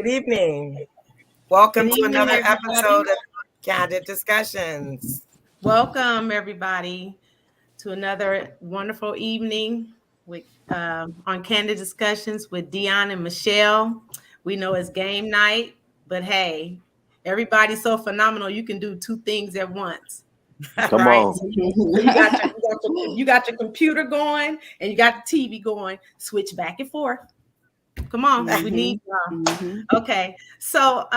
evening. Welcome Good to evening, another everybody. episode of Candid Discussions. Welcome, everybody, to another wonderful evening with on Candid Discussions with Dion and Michelle. We know it's game night, but hey, everybody's so phenomenal. You can do two things at once, Come Right? on. so you got your computer going and you got the TV going. Switch back and forth. Come on, we need. Okay, so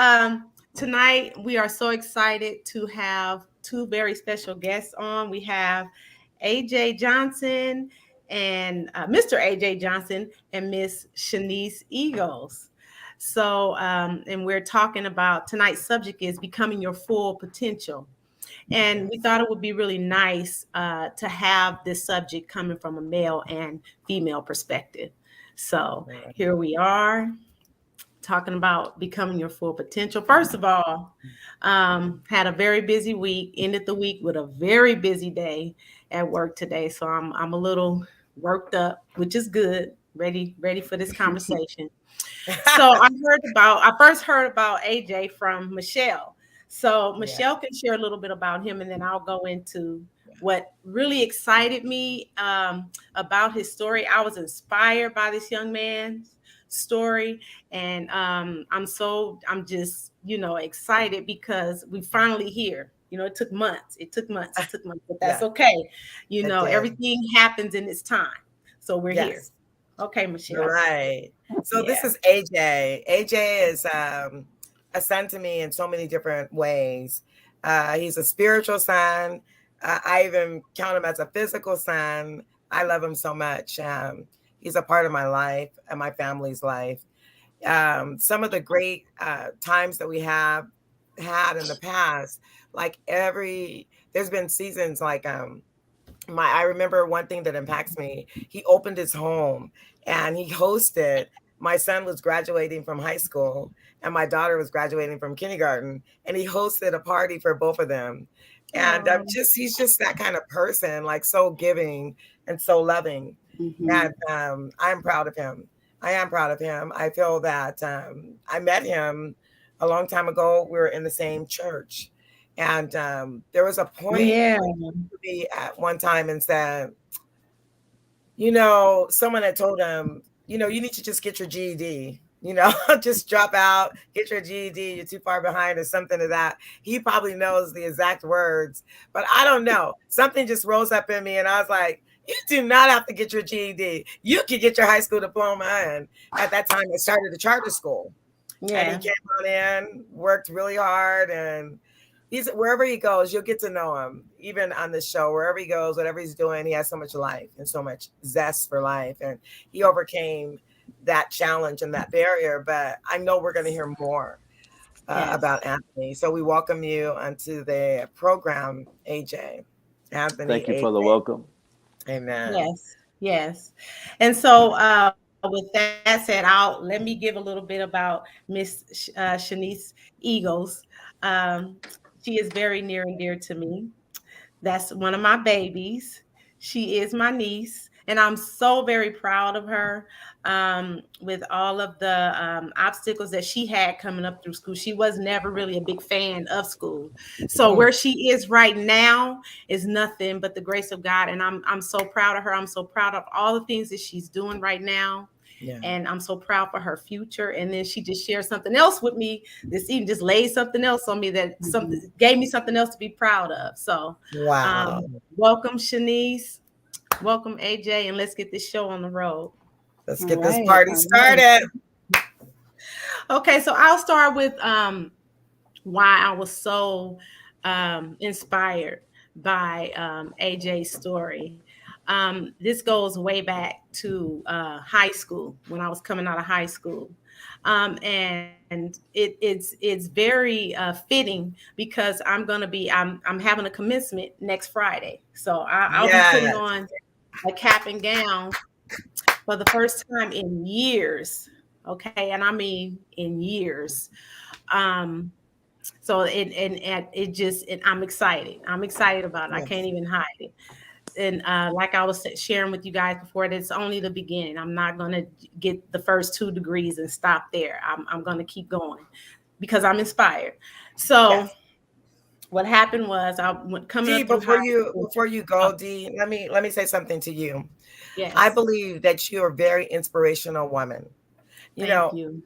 tonight we are so excited to have two very special guests on. We have AJ Johnson and Mr. AJ Johnson and Miss Shanice Eagles. So, and we're talking about tonight's subject is becoming your full potential. And we thought it would be really nice to have this subject coming from a male and female perspective. So here we are talking about becoming your full potential. First of all, had a very busy week, ended the week with a very busy day at work today. So I'm a little worked up, which is good. Ready for this conversation. So I first heard about AJ from Michelle. So Yeah. Michelle can share a little bit about him, and then I'll go into what really excited me about his story. I was inspired by this young man's story, and I'm just excited because we finally here. It took months. But that's Yeah, okay. it did. Everything happens in its time. So we're here. Yes, Okay, you're Michelle. right. So this Yeah. is AJ. AJ is a son to me in so many different ways. He's a spiritual son. I even count him as a physical son. I love him so much. He's a part of my life and my family's life. Some of the great times that we have had in the past, like there's been seasons like I remember one thing that impacts me. He opened his home and he hosted. My son was graduating from high school and my daughter was graduating from kindergarten, and he hosted a party for both of them. And Oh, he's just that kind of person, like so giving and so loving. And I'm proud of him. I am proud of him. I feel that I met him a long time ago. We were in the same church. And there was a point yeah. to me at one time and said, someone had told him, you need to just get your GED, just drop out, get your GED, you're too far behind or something to that. He probably knows the exact words, but I don't know. Something just rose up in me and I was like, you do not have to get your GED. You can get your high school diploma. And at that time, I started a charter school. And he Yeah. came on in, worked really hard, and wherever he goes, you'll get to know him. Even on the show, wherever he goes, whatever he's doing, he has so much life and so much zest for life, and he overcame that challenge and that barrier. But I know we're going to hear more Yes. about Anthony. So we welcome you onto the program, AJ. Anthony, Thank you for the AJ. welcome. Amen. Yes. Yes. And so with that said, let me give a little bit about Shanice Eagles. Um, she is very near and dear to me. That's one of my babies. She is my niece, and I'm so very proud of her with all of the obstacles that she had coming up through school. She was never really a big fan of school. So Mm, where she is right now is nothing but the grace of God, and I'm so proud of her. I'm so proud of all the things that she's doing right now, yeah. and I'm so proud for her future. And then she just shared something else with me this evening, just laid something else on me that something gave me something else to be proud of. So, Wow. welcome, Shanice. Welcome, AJ, and let's get this show on the road. Let's get this party started. Okay, so I'll start with why I was so inspired by AJ's story. This goes way back to high school when I was coming out of high school. And it's very fitting because I'm having a commencement next Friday, so I'll be putting Yes. on a cap and gown for the first time in years. Okay, and I mean in years. Um, so I'm excited. I'm excited about it. I Yes. can't even hide it. and like I was sharing with you guys before, that's only the beginning. I'm not going to get the first 2 degrees and stop there. I'm going to keep going because I'm inspired. So Yes. what happened was I went coming D, up through high school. before you go, D, let me say something to you. I Yes. believe that you're a very inspirational woman. You Thank know, you.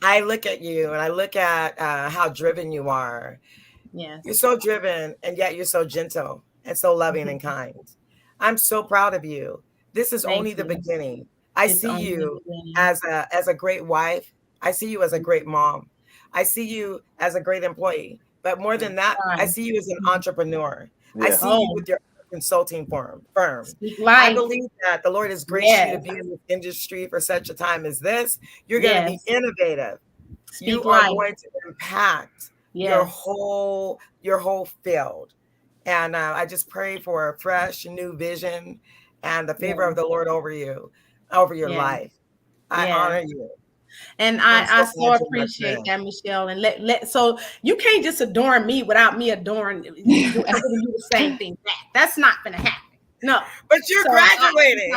I look at you and I look at how driven you are. You're Yes. so driven, and yet you're so gentle and so loving and kind. I'm so proud of you. This is Thank only the you. beginning. I It's see only the you beginning. as a great wife. I see you as a great mom. I see you as a great employee. But more than that, I Right. see you as an entrepreneur. I Yeah. see you Oh, with your consulting firm. speak I life. believe that the Lord has graced you to Yes. be in this industry for such a time as this. You're going to be Yes. innovative. You Speak are life. going to impact Yes. your whole field. And I just pray for a fresh new vision and the favor of Yes. the Lord over you, over your Yes. life. I Yes. honor you. And I'm I so so glad you're my appreciate friend. that, Michelle. And let so you can't just adorn me without me adoring you, giving you the same thing back. That's not gonna happen. No. But you're So graduating.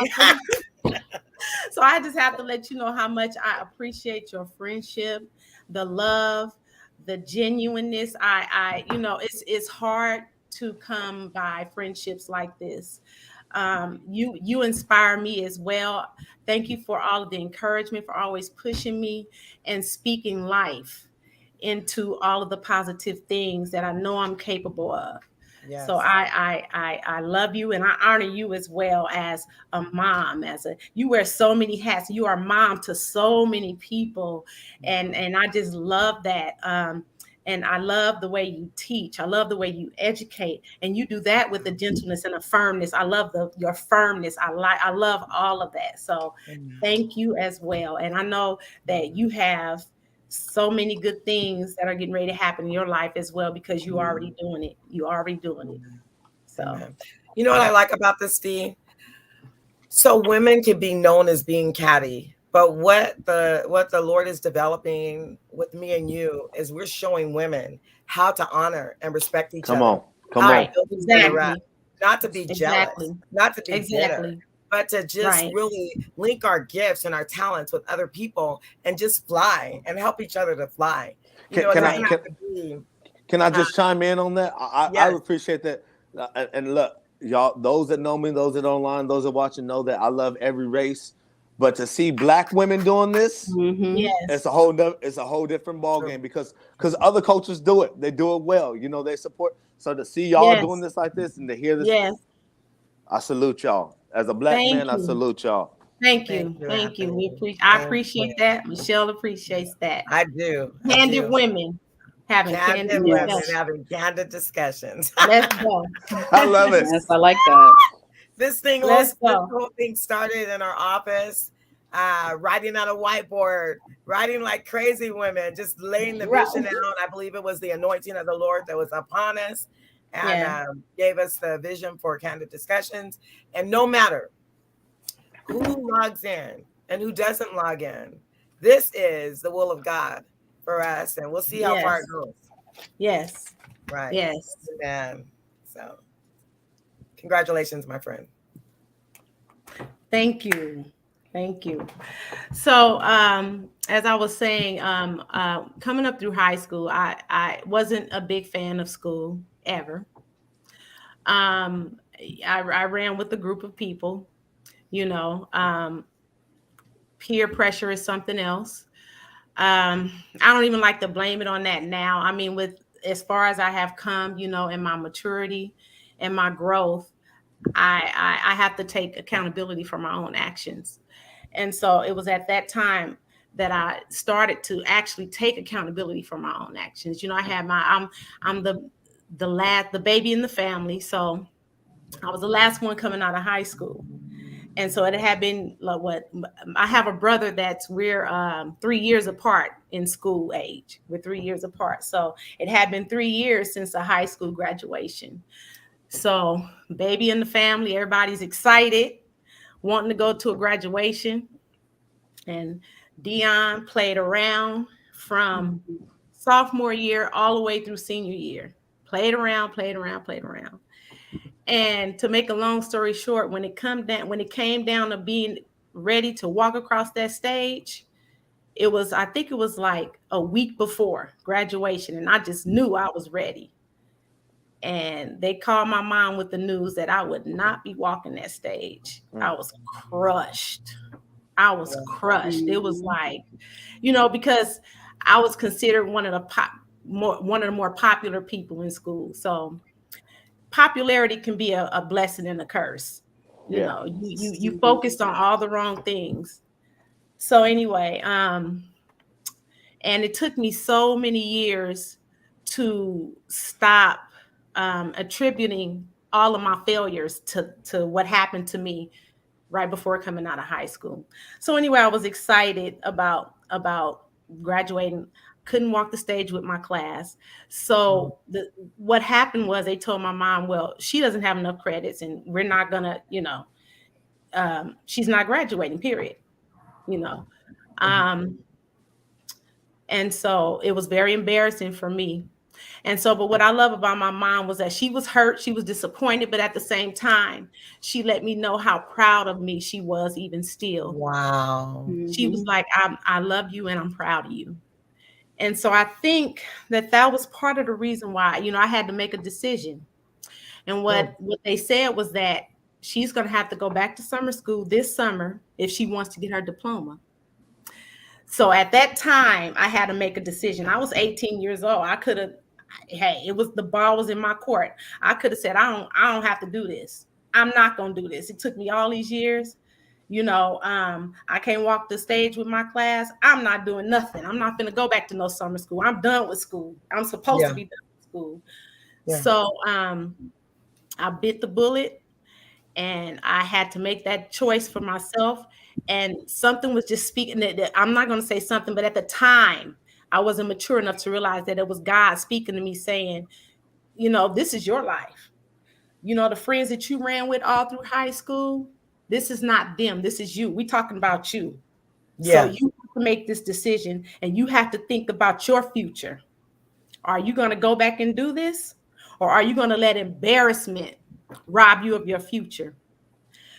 so I just have to let you know how much I appreciate your friendship, the love, the genuineness. It's hard to come by friendships like this. You inspire me as well. Thank you for all of the encouragement, for always pushing me and speaking life into all of the positive things that I know I'm capable of. So Yes. I love you, and I honor you as well as a mom. You wear so many hats. You are mom to so many people, and I just love that. And I love the way you teach. I love the way you educate, and you do that with a gentleness and a firmness. I love your firmness. I love all of that. So Amen. thank you as well. And I know that you have so many good things that are getting ready to happen in your life as well because you already doing it. You already doing it. So Amen. You know what I like about this, Steve? So women can be known as being catty, but what the Lord is developing with me and you is we're showing women how to honor and respect each Come other, on. Come how to right, on. build each other up, exactly, not to be jealous, exactly, not to be bitter, exactly. but to just Right. really link our gifts and our talents with other people and just fly and help each other to fly. You Can know, it can doesn't I Right. have can to be can I uh, just chime in on that? I yes. appreciate that. And look, y'all, those that know me, those that are online, those that watching know that I love every race. But to see black women doing this, Yes. it's a whole different ball True. game because other coaches do it. They do it well. They support. So to see y'all doing Yes. this like this and to hear this, Yes. I salute y'all. As a black Thank man, I you. salute y'all. Thank Thank you. you, Thank you. Anthony. I Thank you. appreciate that. Michelle appreciates that. I do. I Candid do. women having candid Candid Yes. women discussion. having candid discussions. Let's go. I love it. Yes, I like that. Let's This go. whole thing started in our office, writing on a whiteboard, writing like crazy women, just laying the Right. vision out. I believe it was the anointing of the Lord that was upon us and Yeah. gave us the vision for candid discussions. And no matter who logs in and who doesn't log in, this is the will of God for us, and we'll see how far Yes. it goes. Yes. Right. Yes. Amen. So, congratulations, my friend. Thank you. Thank you. So, as I was saying, coming up through high school, I wasn't a big fan of school ever. Um, I ran with a group of people, you know, peer pressure is something else. I don't even like to blame it on that now. I mean, with as far as I have come, in my maturity and my growth, I have to take accountability for my own actions. And so it was at that time that I started to actually take accountability for my own actions. I had I'm the baby in the family, so I was the last one coming out of high school. And so it had been like what I have a brother we're 3 years apart in school age. We're 3 years apart. So it had been 3 years since the high school graduation. So baby in the family, everybody's excited, wanting to go to a graduation. And Dion played around from sophomore year all the way through senior year. Played around, played around, played around. And to make a long story short, when it came down to being ready to walk across that stage, I think it was like a week before graduation, and I just knew I was ready. And they called my mom with the news that I would not be walking that stage. I was crushed. I was crushed. It was like, because I was considered one of the more popular people in school. So popularity can be a blessing and a curse. You focused on all the wrong things. So anyway, and it took me so many years to stop attributing all of my failures to what happened to me right before coming out of high school. So anyway, I was excited about graduating. Couldn't walk the stage with my class. So what happened was they told my mom, well, she doesn't have enough credits and we're not gonna, she's not graduating, period. And so it was very embarrassing for me. And so, but what I love about my mom was that she was hurt, she was disappointed, but at the same time, she let me know how proud of me she was even still. Wow. She was like, I love you and I'm proud of you. And so I think that was part of the reason why, I had to make a decision. And what they said was that she's going to have to go back to summer school this summer if she wants to get her diploma. So at that time, I had to make a decision. I was 18 years old. I could have, the ball was in my court. I could have said, I don't have to do this. I'm not going to do this. It took me all these years. I can't walk the stage with my class. I'm not doing nothing. I'm not going to go back to no summer school. I'm done with school. I'm supposed to be done with school. Yeah. So I bit the bullet and I had to make that choice for myself. And something was just speaking that I'm not going to say something, but at the time I wasn't mature enough to realize that it was God speaking to me saying, this is your life. The friends that you ran with all through high school, this is not them. This is you. We're talking about you. Yeah. So you have to make this decision and you have to think about your future. Are you going to go back and do this? Or are you going to let embarrassment rob you of your future?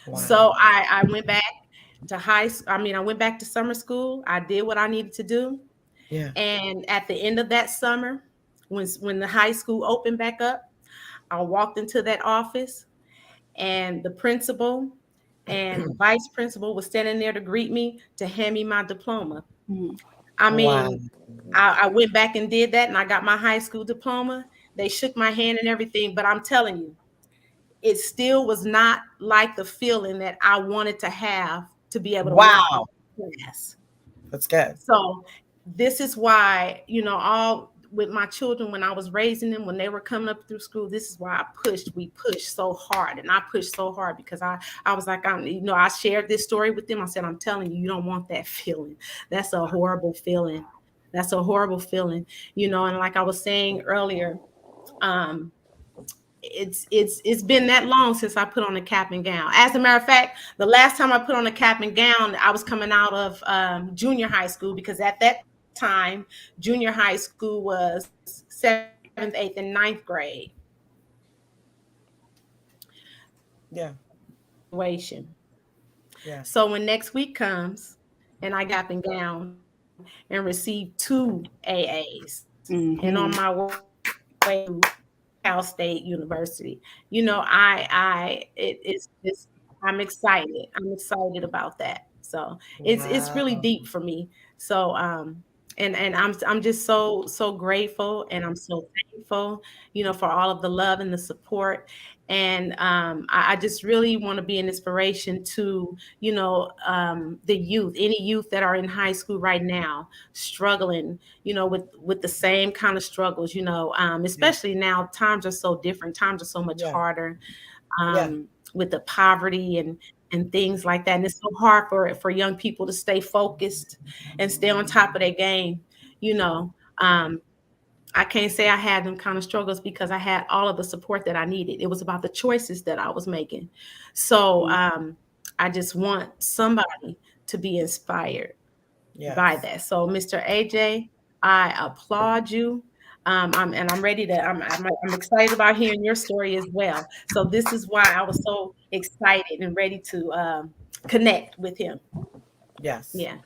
Wow. So I went back to I went back to summer school. I did what I needed to do. Yeah. And at the end of that summer, when the high school opened back up, I walked into that office and the principal and the vice principal was standing there to greet me, to hand me my diploma. I mean, wow. I went back and did that and I got my high school diploma. They shook my hand and everything, but I'm telling you, it still was not like the feeling that I wanted to have to be able to wow. Yes. That's good. So this is why, all with my children, when I was raising them, when they were coming up through school, this is why we pushed so hard. And I pushed so hard because I was like, I shared this story with them. I said, I'm telling you, you don't want that feeling. That's a horrible feeling. That's a horrible feeling, and like I was saying earlier, it's been that long since I put on a cap and gown. As a matter of fact, the last time I put on a cap and gown, I was coming out of junior high school, because at that time, junior high school was 7th, 8th, and 9th grade. Yeah. Yeah. So when next week comes and I cap and gown and receive 2 AAs, and on my way to Cal State University, I'm excited. I'm excited about that. So it's really deep for me. So and I'm just so grateful, and I'm so thankful, for all of the love and the support. And I just really want to be an inspiration to, the youth, any youth that are in high school right now, struggling, with the same kind of struggles, especially now. Times are so different. Times are so much harder with the poverty and things like that. And it's so hard for young people to stay focused and stay on top of their game. I can't say I had them kind of struggles because I had all of the support that I needed. It was about the choices that I was making. So I just want somebody to be inspired by that. So Mr. AJ, I applaud you. I'm ready to. I'm excited about hearing your story as well. So this is why I was so excited and ready to connect with him. Yes. Yeah.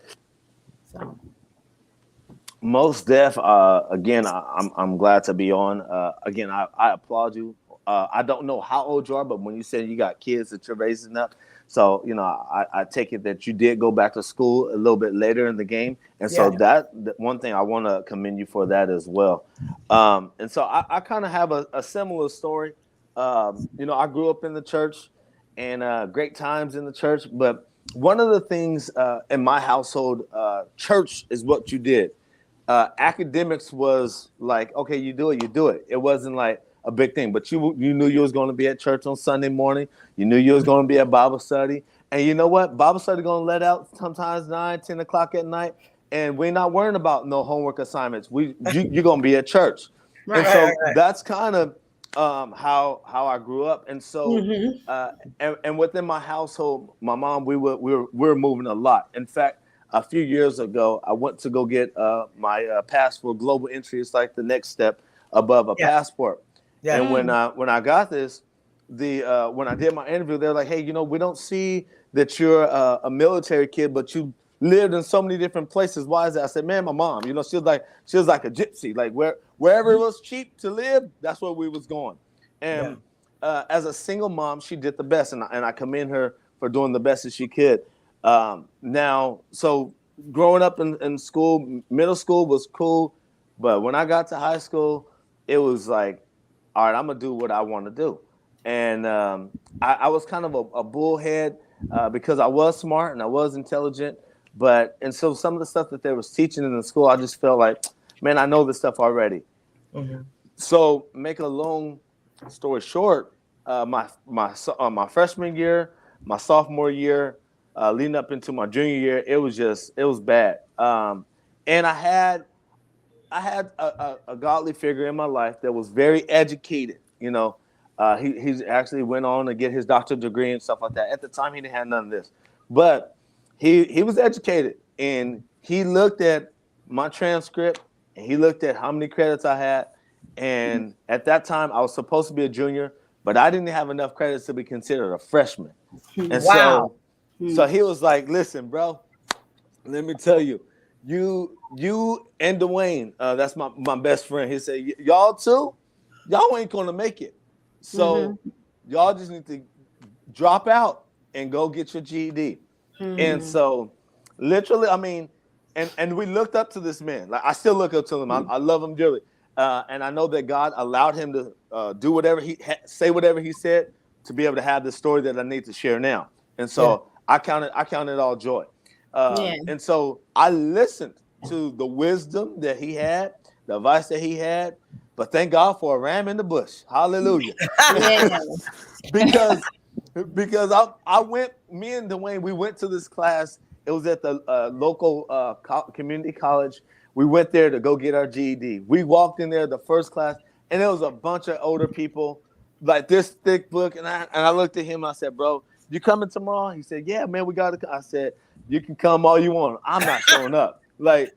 So. Most deaf. Again, I'm glad to be on. Again, I applaud you. I don't know how old you are, but when you said you got kids that you're raising up, so I take it that you did go back to school a little bit later in the game, and so Yeah. that one thing I want to commend you for that as well. And so I kind of have a similar story. I grew up in the church, and great times in the church, but one of the things in my household, church is what you did. Academics was like, okay, you do it, you do it. It wasn't like a big thing, but you knew you was going to be at church on Sunday morning. You knew you was going to be at Bible study, and you know what? Bible study going to let out sometimes 9, 10 o'clock at night, and we're not worrying about no homework assignments. You're going to be at church, and so that's kind of how I grew up, and so and within my household, my mom, we were moving a lot. In fact, a few years ago, I went to go get my passport, global entry. It's like the next step above a passport. Yeah. And when I got this, when I did my interview, they're like, "Hey, we don't see that you're a military kid, but you lived in so many different places. Why is that?" I said, "Man, my mom. She was like a gypsy. Like wherever it was cheap to live, that's where we was going." And as a single mom, she did the best, and I commend her for doing the best that she could. Now, so growing up in school, middle school was cool, but when I got to high school, it was like, all right, I'm gonna do what I want to do, and I was kind of a bullhead because I was smart and I was intelligent, and so some of the stuff that they was teaching in the school, I just felt like, man, I know this stuff already. Mm-hmm. So, make a long story short, my freshman year, my sophomore year, leading up into my junior year, it was bad. And I had a godly figure in my life that was very educated. He actually went on to get his doctorate degree and stuff like that. At the time, he didn't have none of this, but he was educated, and he looked at my transcript and he looked at how many credits I had. And at that time, I was supposed to be a junior, but I didn't have enough credits to be considered a freshman. And so he was like, "Listen, bro, let me tell you, you and Dwayne, that's my best friend. He said, y'all too, y'all ain't gonna make it. So y'all just need to drop out and go get your GED." And so, literally, I mean, and we looked up to this man. Like, I still look up to him. I love him dearly. And I know that God allowed him to do whatever say whatever he said to be able to have this story that I need to share now. And so I count it all joy. And so I listened to the wisdom that he had, the advice that he had, but thank God for a ram in the bush. Hallelujah. because I went, me and Dwayne, we went to this class. It was at the local community college. We went there to go get our GED. We walked in there, the first class, and there was a bunch of older people, like this thick book. And I looked at him. I said, "Bro, you coming tomorrow?" He said, "Yeah, man, we got to come." I said, "You can come all you want. I'm not showing up. Like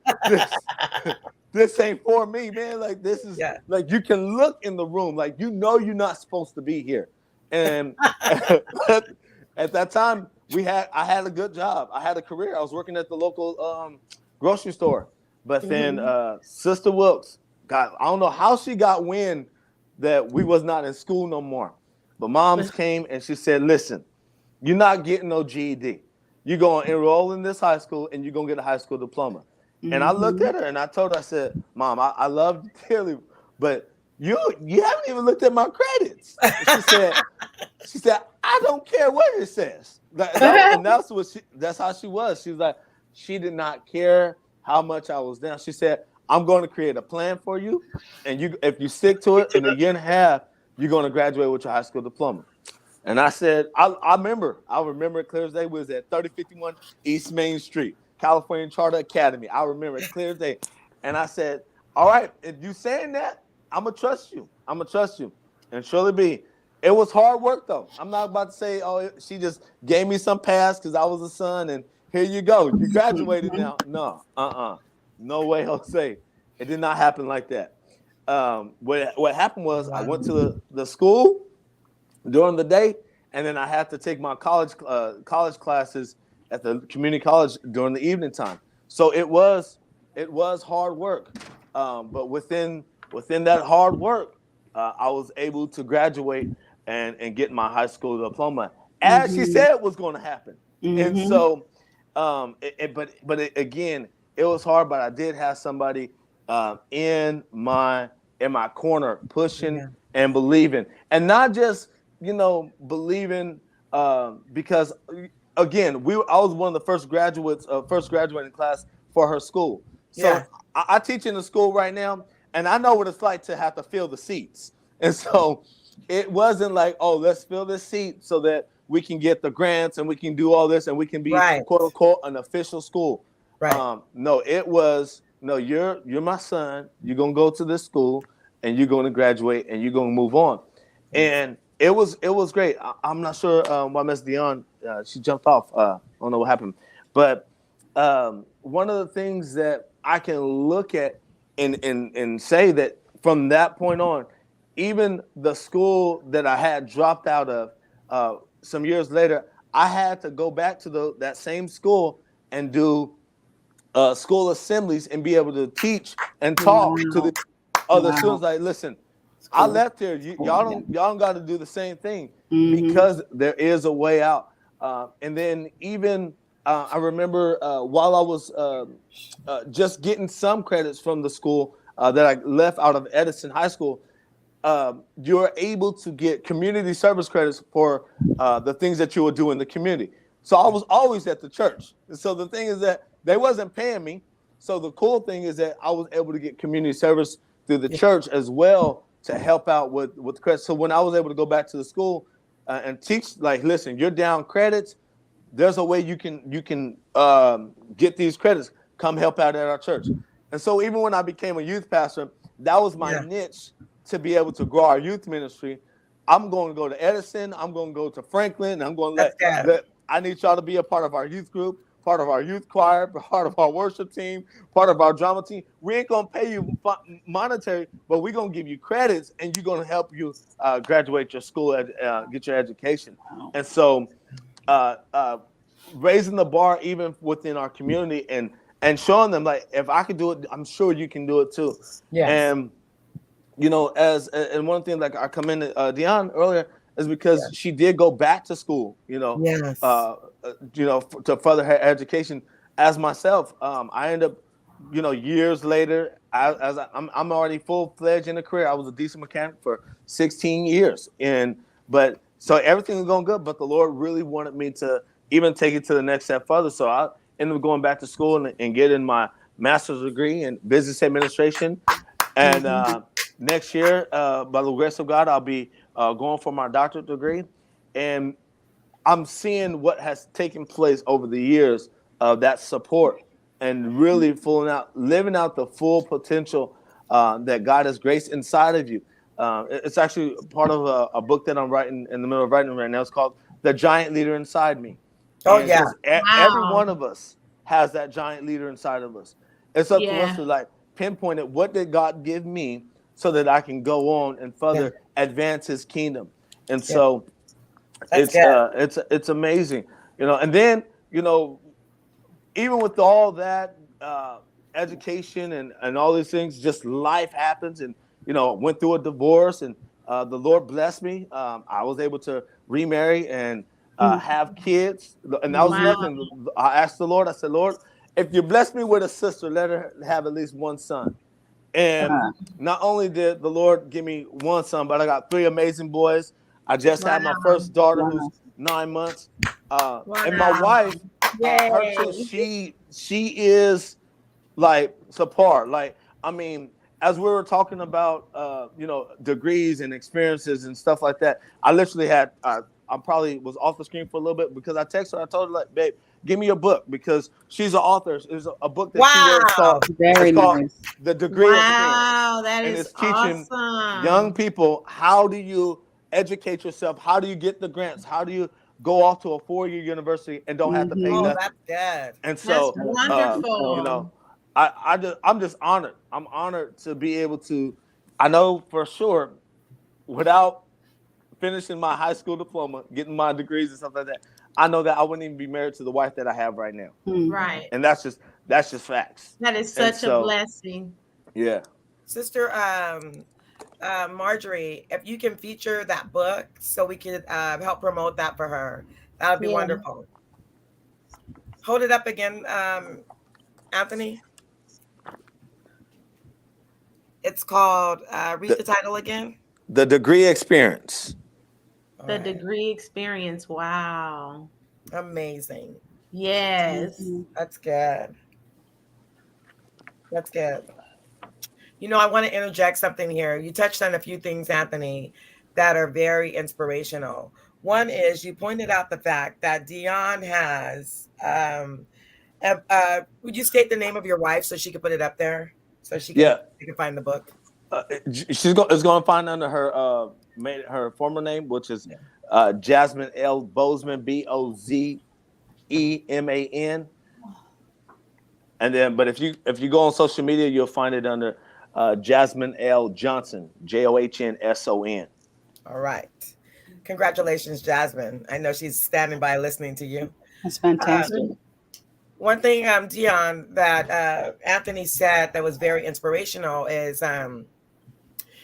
this ain't for me, man. Like this is like, you can look in the room, like you're not supposed to be here." And at that time, I had a good job. I had a career. I was working at the local grocery store. But then Sister Wilkes I don't know how she got wind that we was not in school no more. But moms came and she said, "Listen, you're not getting no GED. You're going to enroll in this high school and you're going to get a high school diploma." And I looked at her and I told her, I said, "Mom, I love you dearly, but you haven't even looked at my credits." She said, "I don't care what it says." And that's how she was. She was like, she did not care how much I was down. She said, "I'm going to create a plan for you, and if you stick to it, in a year and a half, you're going to graduate with your high school diploma." And I said, I remember it clear as day. We was at 3051 East Main Street, California Charter Academy. I remember it clear as day. And I said, "All right, if you saying that, I'm going to trust you. I'm going to trust you." And surely be. It was hard work, though. I'm not about to say, "Oh, she just gave me some pass because I was a son, and here you go. You graduated now." No, no way, Jose. It did not happen like that. what happened was I went to the school during the day, and then I had to take my college classes at the community college during the evening time. So it was hard work, but within that hard work, I was able to graduate and get my high school diploma, as she said was going to happen. And so, again, it was hard, but I did have somebody in my corner pushing and believing, and not just believing because again I was one of the first graduating class for her school. So I teach in the school right now, and I know what it's like to have to fill the seats. And so it wasn't like, oh, let's fill this seat so that we can get the grants and we can do all this and we can be quote unquote an official school. No, it was, no, you're my son. You're gonna go to this school and you're gonna graduate and you're gonna move on. And it was great. I'm not sure why Miss Dion she jumped off. I don't know what happened, but one of the things that I can look at and say that from that point on, even the school that I had dropped out of some years later, I had to go back to that same school and do school assemblies and be able to teach and talk to the other students. Like, listen, I left here. Y'all don't got to do the same thing because there is a way out. And then even I remember while I was just getting some credits from the school that I left out of Edison High School, you're able to get community service credits for the things that you will do in the community. So I was always at the church. So the thing is that they wasn't paying me. So the cool thing is that I was able to get community service through the church as well to help out with the credits. So when I was able to go back to the school and teach, like, listen, you're down credits. There's a way you can get these credits. Come help out at our church. And so even when I became a youth pastor, that was my niche to be able to grow our youth ministry. I'm going to go to Edison. I'm going to go to Franklin. I'm going to I need y'all to be a part of our youth group, part of our youth choir, part of our worship team, part of our drama team. We ain't going to pay you monetary, but we're going to give you credits, and you're going to help you graduate your school, get your education. And so raising the bar even within our community and showing them, like, if I can do it, I'm sure you can do it too. And and one thing, like, I commended Dion earlier is because she did go back to school, to further her education. As myself, I ended up, years later, I'm already full-fledged in a career. I was a diesel mechanic for 16 years, so everything was going good, but the Lord really wanted me to even take it to the next step further. So I ended up going back to school and getting my master's degree in business administration. And next year, by the grace of God, I'll be going for my doctorate degree. And I'm seeing what has taken place over the years of that support and really living out the full potential that God has graced inside of you. It's actually part of a book that I'm writing, in the middle of writing right now. It's called The Giant Leader Inside Me. Every one of us has that giant leader inside of us. It's up to us to, like, pinpoint it. What did God give me so that I can go on and further advance His kingdom? And so it's amazing, And then, even with all that education and all these things, just life happens. And went through a divorce, and the Lord blessed me. I was able to remarry and have kids. And that was nothing. I asked the Lord, I said, Lord, if you bless me with a sister, let her have at least one son. And not only did the Lord give me one son, but I got 3 amazing boys. I just had my first daughter who's 9 months. And my wife, she is like Sapar. Like, I mean, as we were talking about, degrees and experiences and stuff like that, I literally had, I probably was off the screen for a little bit because I texted her. I told her, like, babe, give me a book, because she's an author. It's a book that she wrote called The Degree of Experience. Wow, that is it's teaching young people, how do you educate yourself? How do you get the grants? How do you go off to a 4-year university and don't have to pay nothing? That's good. And so, that's wonderful. I'm just honored. I'm honored to be able to I know for sure, without finishing my high school diploma, getting my degrees and stuff like that, I know that I wouldn't even be married to the wife that I have right now. Right. And that's just facts. That is And such a so, blessing. yeah. Sister Marjorie, if you can feature that book so we could help promote that for her, that would be wonderful. Hold it up again, Anthony. It's called, read the title again. The Degree Experience. The Degree Experience. Wow. Amazing. Yes. That's good. That's good. You know, I want to interject something here. You touched on a few things, Anthony, that are very inspirational. One is you pointed out the fact that Dion has, would you state the name of your wife so she could put it up there? So she can find the book. She's going to find under her her former name, which is Jasmine L. Bozeman, Bozeman. And then, but if you go on social media, you'll find it under Jasmine L. Johnson, Johnson. All right. Congratulations, Jasmine. I know she's standing by listening to you. That's fantastic. One thing, Dion, that Anthony said that was very inspirational is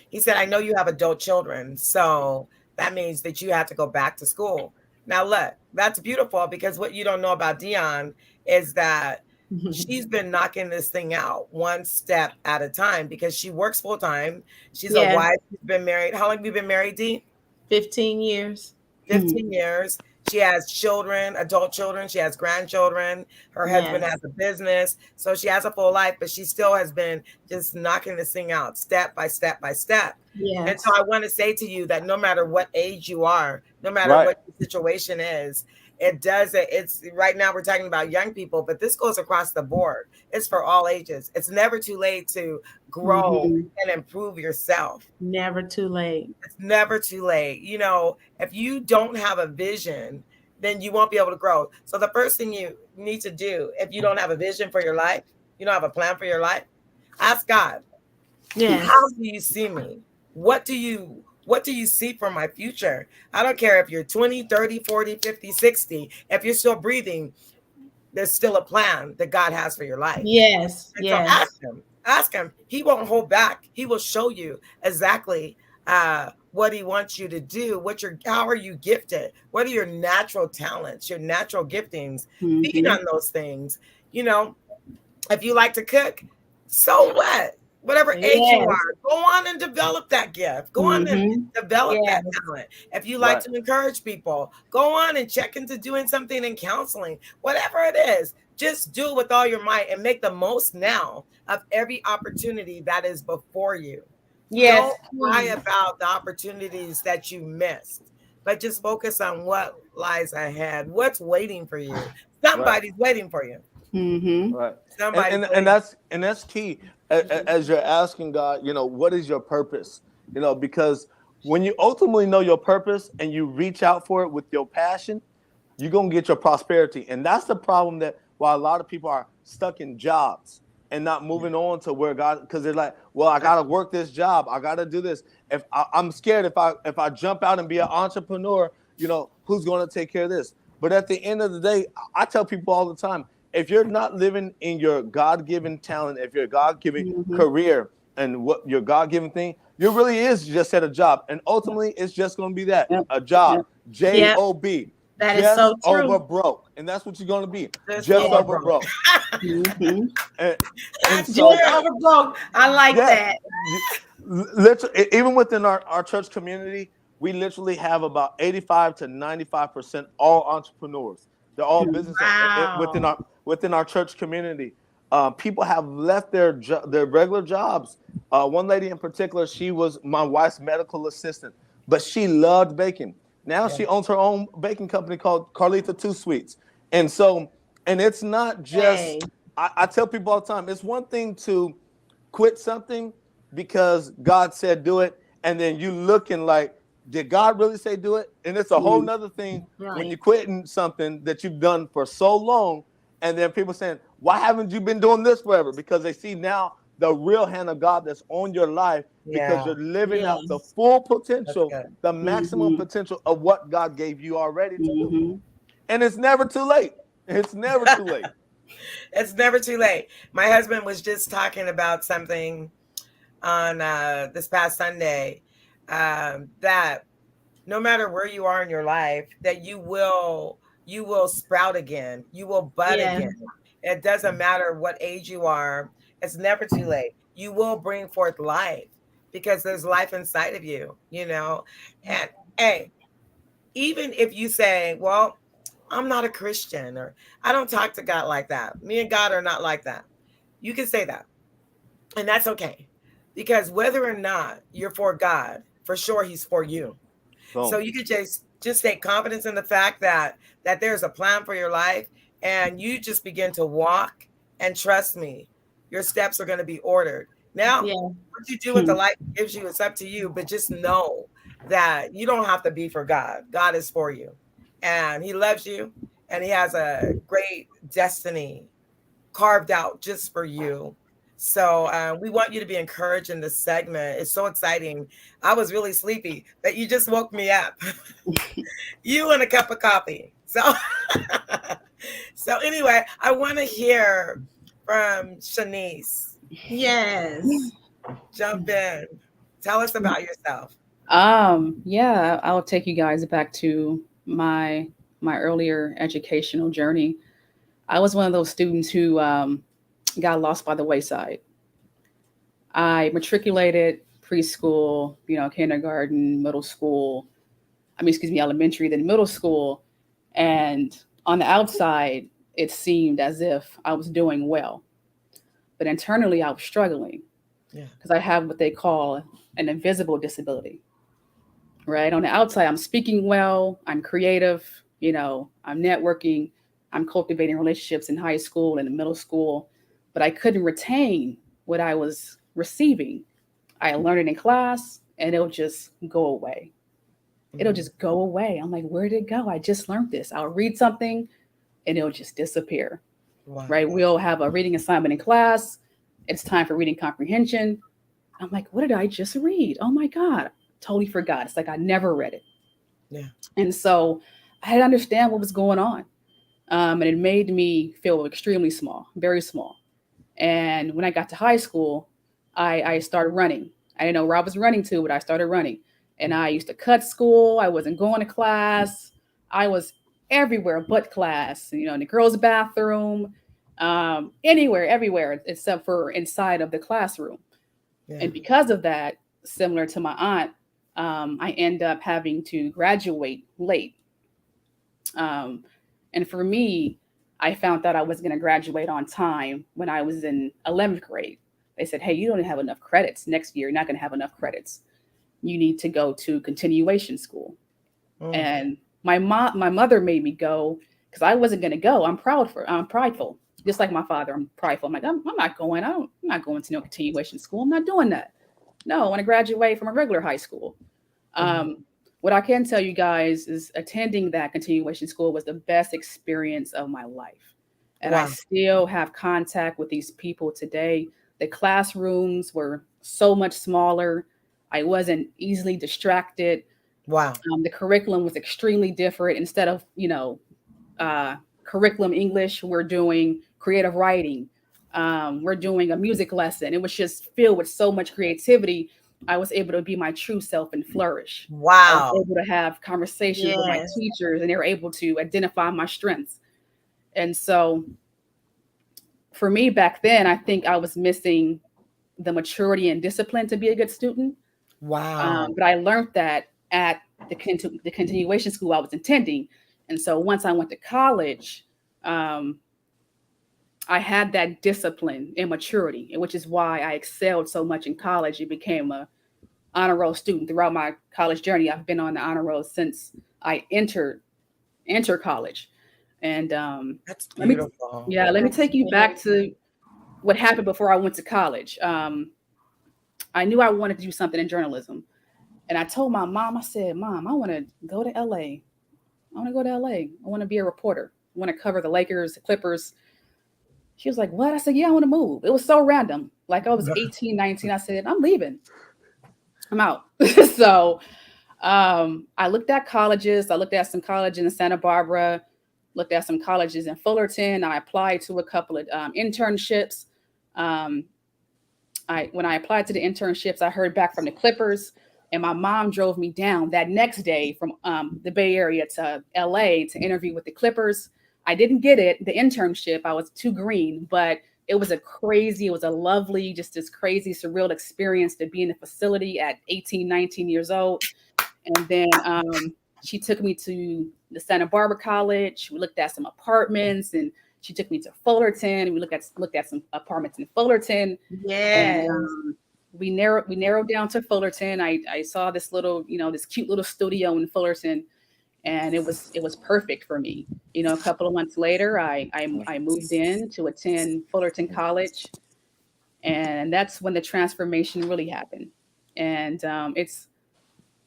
he said, I know you have adult children, so that means that you have to go back to school. Now, look, that's beautiful, because what you don't know about Dion is that she's been knocking this thing out one step at a time, because she works full time. She's a wife. She's been married. How long have you been married, Dee? 15 years. 15 years. She has children, adult children. She has grandchildren. Her husband has a business. So she has a full life, but she still has been just knocking this thing out step by step by step. Yes. And so I want to say to you that no matter what age you are, no matter what the situation is, it's right now we're talking about young people, but this goes across the board. It's for all ages. It's never too late to grow and improve yourself. Never too late. It's never too late. You know, if you don't have a vision, then you won't be able to grow. So the first thing you need to do, if you don't have a vision for your life, you don't have a plan for your life, ask God. Yes. How do you see me? What do you see for my future? I don't care if you're 20, 30, 40, 50, 60. If you're still breathing, there's still a plan that God has for your life. Yes. And so ask him. He won't hold back. He will show you exactly what he wants you to do. How are you gifted? What are your natural talents, your natural giftings? Feed on those things. You know, if you like to cook, so what? Whatever age you are, go on and develop that gift. Go on and develop that talent. If you like to encourage people, go on and check into doing something in counseling. Whatever it is, just do it with all your might and make the most now of every opportunity that is before you. Yes. Don't lie about the opportunities that you missed, but just focus on what lies ahead, what's waiting for you. Somebody's waiting for you. Right. And that's key. As you're asking God, you know, what is your purpose? You know, because when you ultimately know your purpose and you reach out for it with your passion, you're going to get your prosperity. And that's the problem, that while a lot of people are stuck in jobs and not moving on to where God, because they're like, well, I got to work this job. I got to do this. I'm scared if I jump out and be an entrepreneur, you know, who's going to take care of this? But at the end of the day, I tell people all the time, if you're not living in your God-given talent, if your God-given career and what your God-given thing, you really is just at a job. And ultimately, it's just going to be that, a job, J-O-B. That is so true. Over broke. And that's what you're going to be, just over broke. and so, over broke. I like that. Literally, even within our church community, we literally have about 85 to 95% all entrepreneurs. They're all business within our church community. People have left their regular jobs. One lady in particular, she was my wife's medical assistant, but she loved baking. Now she owns her own baking company called Carlitha Two Sweets. And it's not just, I tell people all the time, it's one thing to quit something because God said do it, and then you looking like, did God really say do it? And it's a whole nother thing when you're quitting something that you've done for so long, and then people saying, why haven't you been doing this forever? Because they see now the real hand of God that's on your life, because you're living out the full potential, the maximum potential of what God gave you already to do. And it's never too late. It's never too late. It's never too late. My husband was just talking about something on this past Sunday, that no matter where you are in your life, that you will sprout again. You will bud again. It doesn't matter what age you are. It's never too late. You will bring forth life because there's life inside of you, you know. And hey, even if you say, well, I'm not a Christian, or I don't talk to God like that. Me and God are not like that. You can say that. And that's okay. Because whether or not you're for God, for sure he's for you. Boom. So you could just take confidence in the fact that there's a plan for your life, and you just begin to walk, and trust me, your steps are going to be ordered. Now, what you do with the life gives you, it's up to you, but just know that you don't have to be for God. God is for you, and he loves you, and he has a great destiny carved out just for you. So we want you to be encouraged in this segment. It's so exciting. I was really sleepy, but you just woke me up. You and a cup of coffee. So, so anyway, I want to hear from Shanice. Yes. Jump in. Tell us about yourself. Yeah, I'll take you guys back to my earlier educational journey. I was one of those students who got lost by the wayside. I matriculated preschool, kindergarten, middle school. Elementary, then middle school. And on the outside, it seemed as if I was doing well. But internally, I was struggling because I have what they call an invisible disability. Right? On the outside, I'm speaking well, I'm creative, I'm networking, I'm cultivating relationships in high school and in middle school, but I couldn't retain what I was receiving. I learned it in class and it'll just go away. It'll just go away. I'm like, where did it go? I just learned this. I'll read something and it'll just disappear. Wow. Right? We'll have a reading assignment in class. It's time for reading comprehension. I'm like, what did I just read? Oh my God. Totally forgot. It's like I never read it. Yeah. And so I had to understand what was going on. And it made me feel extremely small, very small. And when I got to high school, I started running. I didn't know where I was running to, but I started running. And I used to cut school. I wasn't going to class. I was everywhere but class, in the girls' bathroom, anywhere, everywhere, except for inside of the classroom. Yeah. And because of that, similar to my aunt, I end up having to graduate late. And for me, I found out I was going to graduate on time when I was in 11th grade. They said, hey, you don't have enough credits. Next year, you're not going to have enough credits. You need to go to continuation school. And my mother made me go because I wasn't going to go. I'm prideful. Just like my father, I'm prideful. I'm like, I'm not going. I'm not going to no continuation school. I'm not doing that. No, I want to graduate from a regular high school. What I can tell you guys is attending that continuation school was the best experience of my life. And I still have contact with these people today. The classrooms were so much smaller. I wasn't easily distracted. Wow. The curriculum was extremely different. Instead of, curriculum English, we're doing creative writing. We're doing a music lesson. It was just filled with so much creativity. I was able to be my true self and flourish. Wow. I was able to have conversations with my teachers, and they were able to identify my strengths. And so for me back then, I think I was missing the maturity and discipline to be a good student. Wow. But I learned that at the continuation school I was attending. And so once I went to college, I had that discipline and maturity, which is why I excelled so much in college and became a honor roll student. Throughout my college journey, I've been on the honor roll since I entered college. And that's beautiful. Let me take you back to what happened before I went to college. I knew I wanted to do something in journalism. And I told my mom, I said, Mom, I want to go to LA. I want to go to LA. I want to be a reporter. I want to cover the Lakers, the Clippers. She was like, what? I said, yeah, I want to move. It was so random. Like I was 18, 19. I said, I'm leaving. I'm out. So I looked at colleges. I looked at some colleges in Santa Barbara, looked at some colleges in Fullerton. I applied to a couple of internships. When I applied to the internships, I heard back from the Clippers, and my mom drove me down that next day from the Bay Area to LA to interview with the Clippers. I didn't get it, the internship. I was too green, but it was it was a lovely, just this crazy, surreal experience to be in the facility at 18, 19 years old. And then she took me to the Santa Barbara College. We looked at some apartments, and she took me to Fullerton. And we looked at some apartments in Fullerton. Yeah. And we narrowed down to Fullerton. I saw this little, this cute little studio in Fullerton, and it was perfect for me. A couple of months later, I moved in to attend Fullerton College, and that's when the transformation really happened. And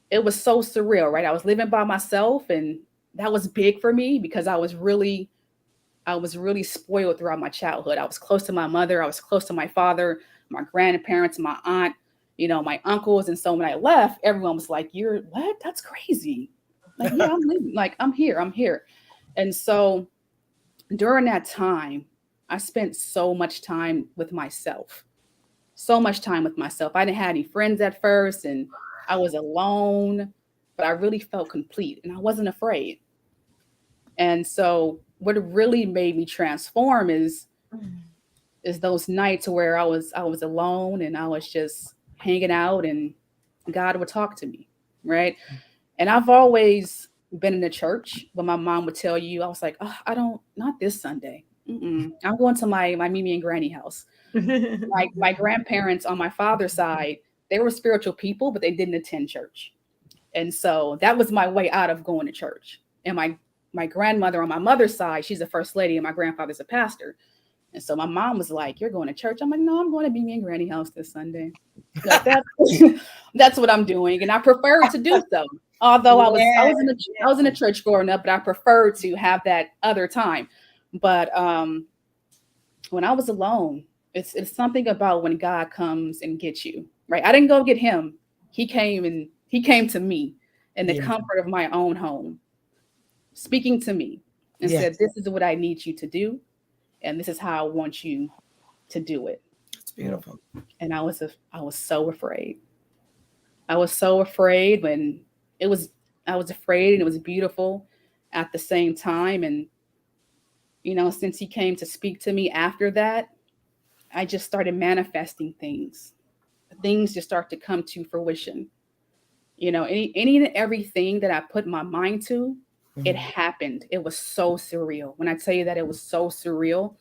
it was so surreal, right? I was living by myself, and that was big for me because I was really spoiled throughout my childhood. I was close to my mother, I was close to my father, my grandparents, my aunt, my uncles. And so when I left, everyone was like, "You're what? That's crazy." Like, yeah, I'm leaving. Like, I'm here. And so during that time, I spent so much time with myself. I didn't have any friends at first, and I was alone, but I really felt complete, and I wasn't afraid. And so what really made me transform is those nights where I was alone, and I was just hanging out, and God would talk to me, right? And I've always been in the church, but my mom would tell you, I was like, oh, not this Sunday. I'm going to my Mimi and Granny house. My grandparents on my father's side, they were spiritual people, but they didn't attend church. And so that was my way out of going to church. And my grandmother on my mother's side, she's a first lady, and my grandfather's a pastor. And so my mom was like, "You're going to church?" I'm like, "No, I'm going to Mimi and Granny house this Sunday." Like, that's what I'm doing, and I prefer to do so. Although I was in a church growing up, but I preferred to have that other time. But when I was alone, it's something about when God comes and gets you, right? I didn't go get him. He came to me in the comfort of my own home, speaking to me and said, "This is what I need you to do, and this is how I want you to do it." It's beautiful. And I was so afraid. I was so afraid when I was afraid, and it was beautiful at the same time. And, since he came to speak to me after that, I just started manifesting things. Things just start to come to fruition. Any and everything that I put my mind to, it happened. It was so surreal. When I tell you that it was so surreal,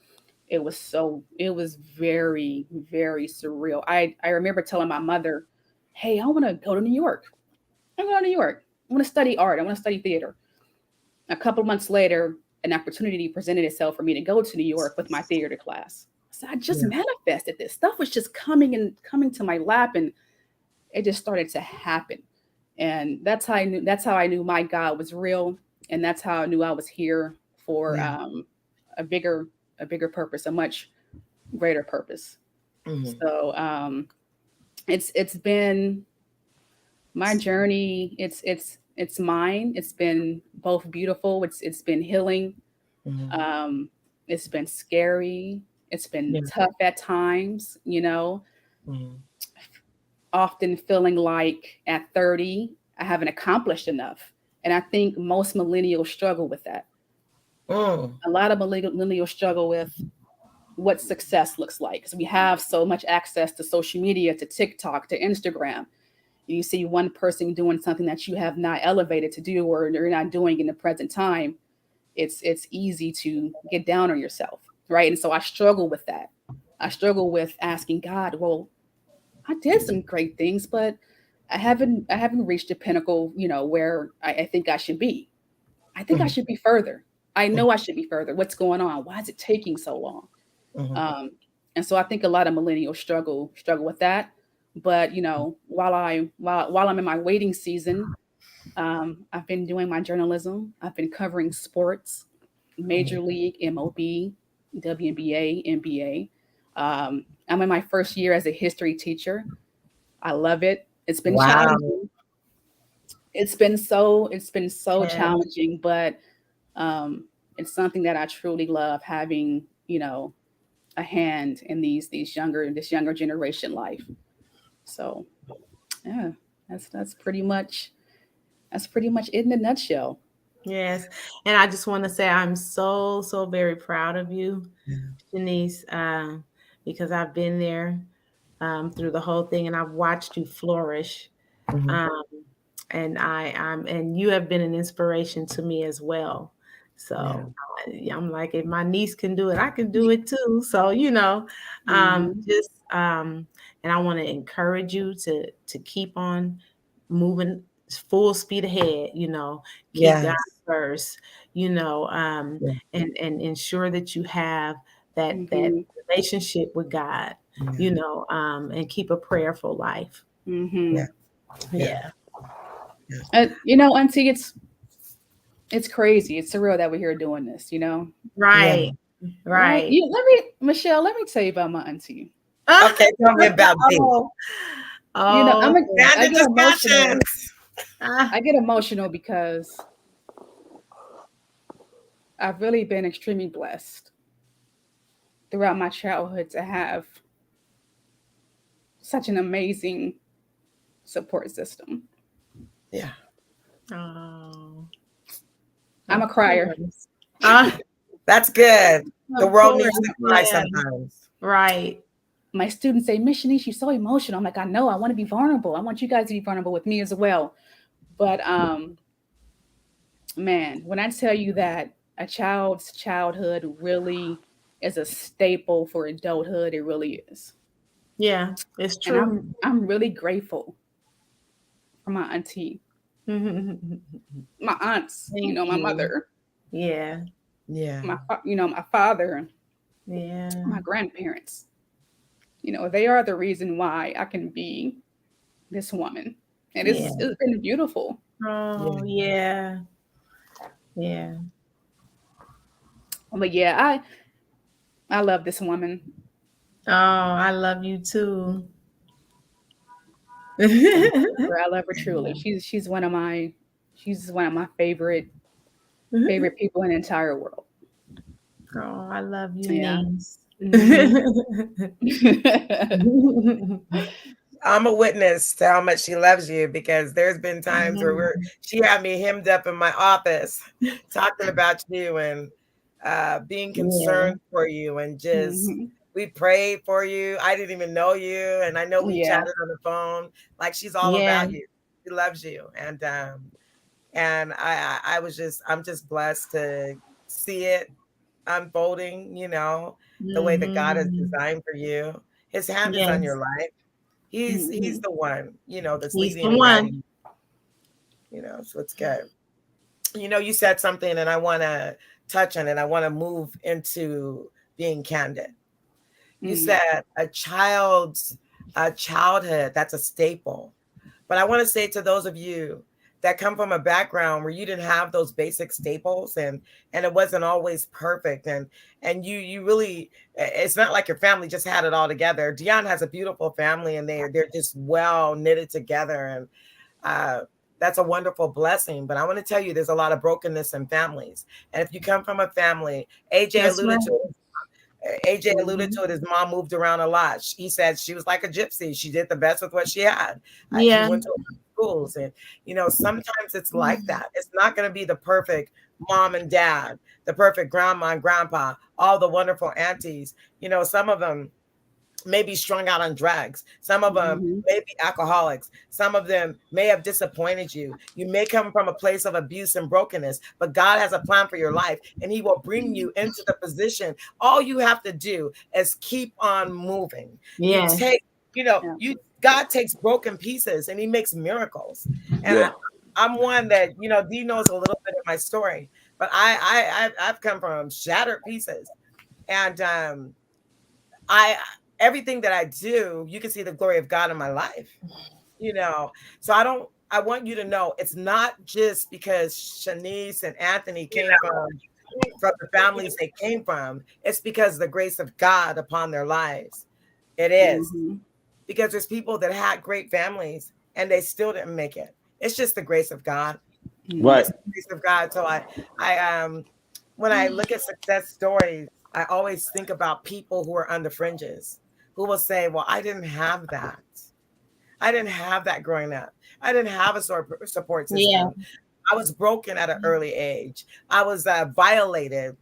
it was very, very surreal. I remember telling my mother, "Hey, I want to go to New York. I'm going to New York. I want to study art. I want to study theater." A couple of months later, an opportunity presented itself for me to go to New York with my theater class. So I just manifested this. Stuff was just coming to my lap, and it just started to happen. And that's how I knew my God was real. And that's how I knew I was here for a bigger purpose, a much greater purpose. So it's been my journey. It's mine. It's been both beautiful. It's been healing. It's been scary. It's been tough at times, often feeling like at 30, I haven't accomplished enough. And I think most millennials struggle with that. A lot of millennials struggle with what success looks like, because we have so much access to social media, to TikTok, to Instagram. You see one person doing something that you have not elevated to do, or you're not doing in the present time. It's easy to get down on yourself, right? And so I struggle with that. I struggle with asking God, well, I did some great things, but I haven't reached the pinnacle, where I think I should be. I think I should be further. I know I should be further. What's going on? Why is it taking so long? And so I think a lot of millennials struggle with that. But while I'm in my waiting season, I've been doing my journalism. I've been covering sports, Major League, MLB, WNBA, MBA. I'm in my first year as a history teacher. I love it. It's been challenging. It's been so challenging, but it's something that I truly love, having, you know, a hand in this younger generation life. So yeah, that's pretty much it in a nutshell. Yes. And I just want to say I'm so, so very proud of you, Shanice, because I've been there through the whole thing and I've watched you flourish. Um, and you have been an inspiration to me as well. So I'm like, if my niece can do it, I can do it too. So, you know, and I want to encourage you to keep on moving full speed ahead, you know, keep God first, you know, and ensure that you have that relationship with God, you know, and keep a prayerful life. Yeah. You know, Auntie, it's crazy. It's surreal that we're here doing this, you know? Right. Right. Michelle, let me tell you about my auntie. Okay, tell me about me. You know, I get emotional. I get emotional because I've really been extremely blessed throughout my childhood to have such an amazing support system. Yeah. Oh. I'm a crier. That's good. The world needs to cry sometimes. Right. My students say, Miss Shanice, you're so emotional. I'm like, I know, I want to be vulnerable. I want you guys to be vulnerable with me as well. But man, when I tell you that a child's childhood really is a staple for adulthood, it really is. Yeah, it's true. And I'm really grateful for my auntie. My aunts, you know, my mother. Yeah. My father. Yeah. My grandparents. You know, they are the reason why I can be this woman. And it's been beautiful. Oh, yeah. Yeah. But yeah, I love this woman. Oh, I love you too. I love her truly. She's one of my favorite people in the entire world. Oh, I love you, Yeah. I'm a witness to how much she loves you, because there's been times where she had me hemmed up in my office talking about you and being concerned for you, and just we prayed for you. I didn't even know you, and I know we chatted on the phone. Like, she's all about you. She loves you, and I'm just blessed to see it unfolding. You know, the way that God has designed for you. His hand is on your life. He's the one, you know, that's leading and guiding. You know, so it's good. You know, you said something and I want to touch on it. I want to move into being candid. You said a childhood, that's a staple. But I want to say to those of you that come from a background where you didn't have those basic staples, and it wasn't always perfect, and you really, it's not like your family just had it all together. Dion has a beautiful family, and they're just well knitted together, and that's a wonderful blessing. But I want to tell you, there's a lot of brokenness in families, and if you come from a family, AJ alluded to it. His mom moved around a lot. He said she was like a gypsy. She did the best with what she had. He went to schools, and you know, sometimes it's like that. It's not going to be the perfect mom and dad, the perfect grandma and grandpa, all the wonderful aunties. You know, some of them may be strung out on drugs. Some of them may be alcoholics. Some of them may have disappointed you. You may come from a place of abuse and brokenness, but God has a plan for your life, and he will bring you into the position. All you have to do is keep on moving. God takes broken pieces and he makes miracles. And I'm one that, you know, Dee knows a little bit of my story, but I've come from shattered pieces. And everything that I do, you can see the glory of God in my life, you know. So I want you to know, it's not just because Shanice and Anthony came from from the families they came from, it's because of the grace of God upon their lives. It is. Because there's people that had great families and they still didn't make it. It's just the grace of God. Right. It's the grace of God. So I when I look at success stories, I always think about people who are on the fringes who will say, well, I didn't have that. I didn't have that growing up. I didn't have a support system. Yeah. I was broken at an early age. I was violated.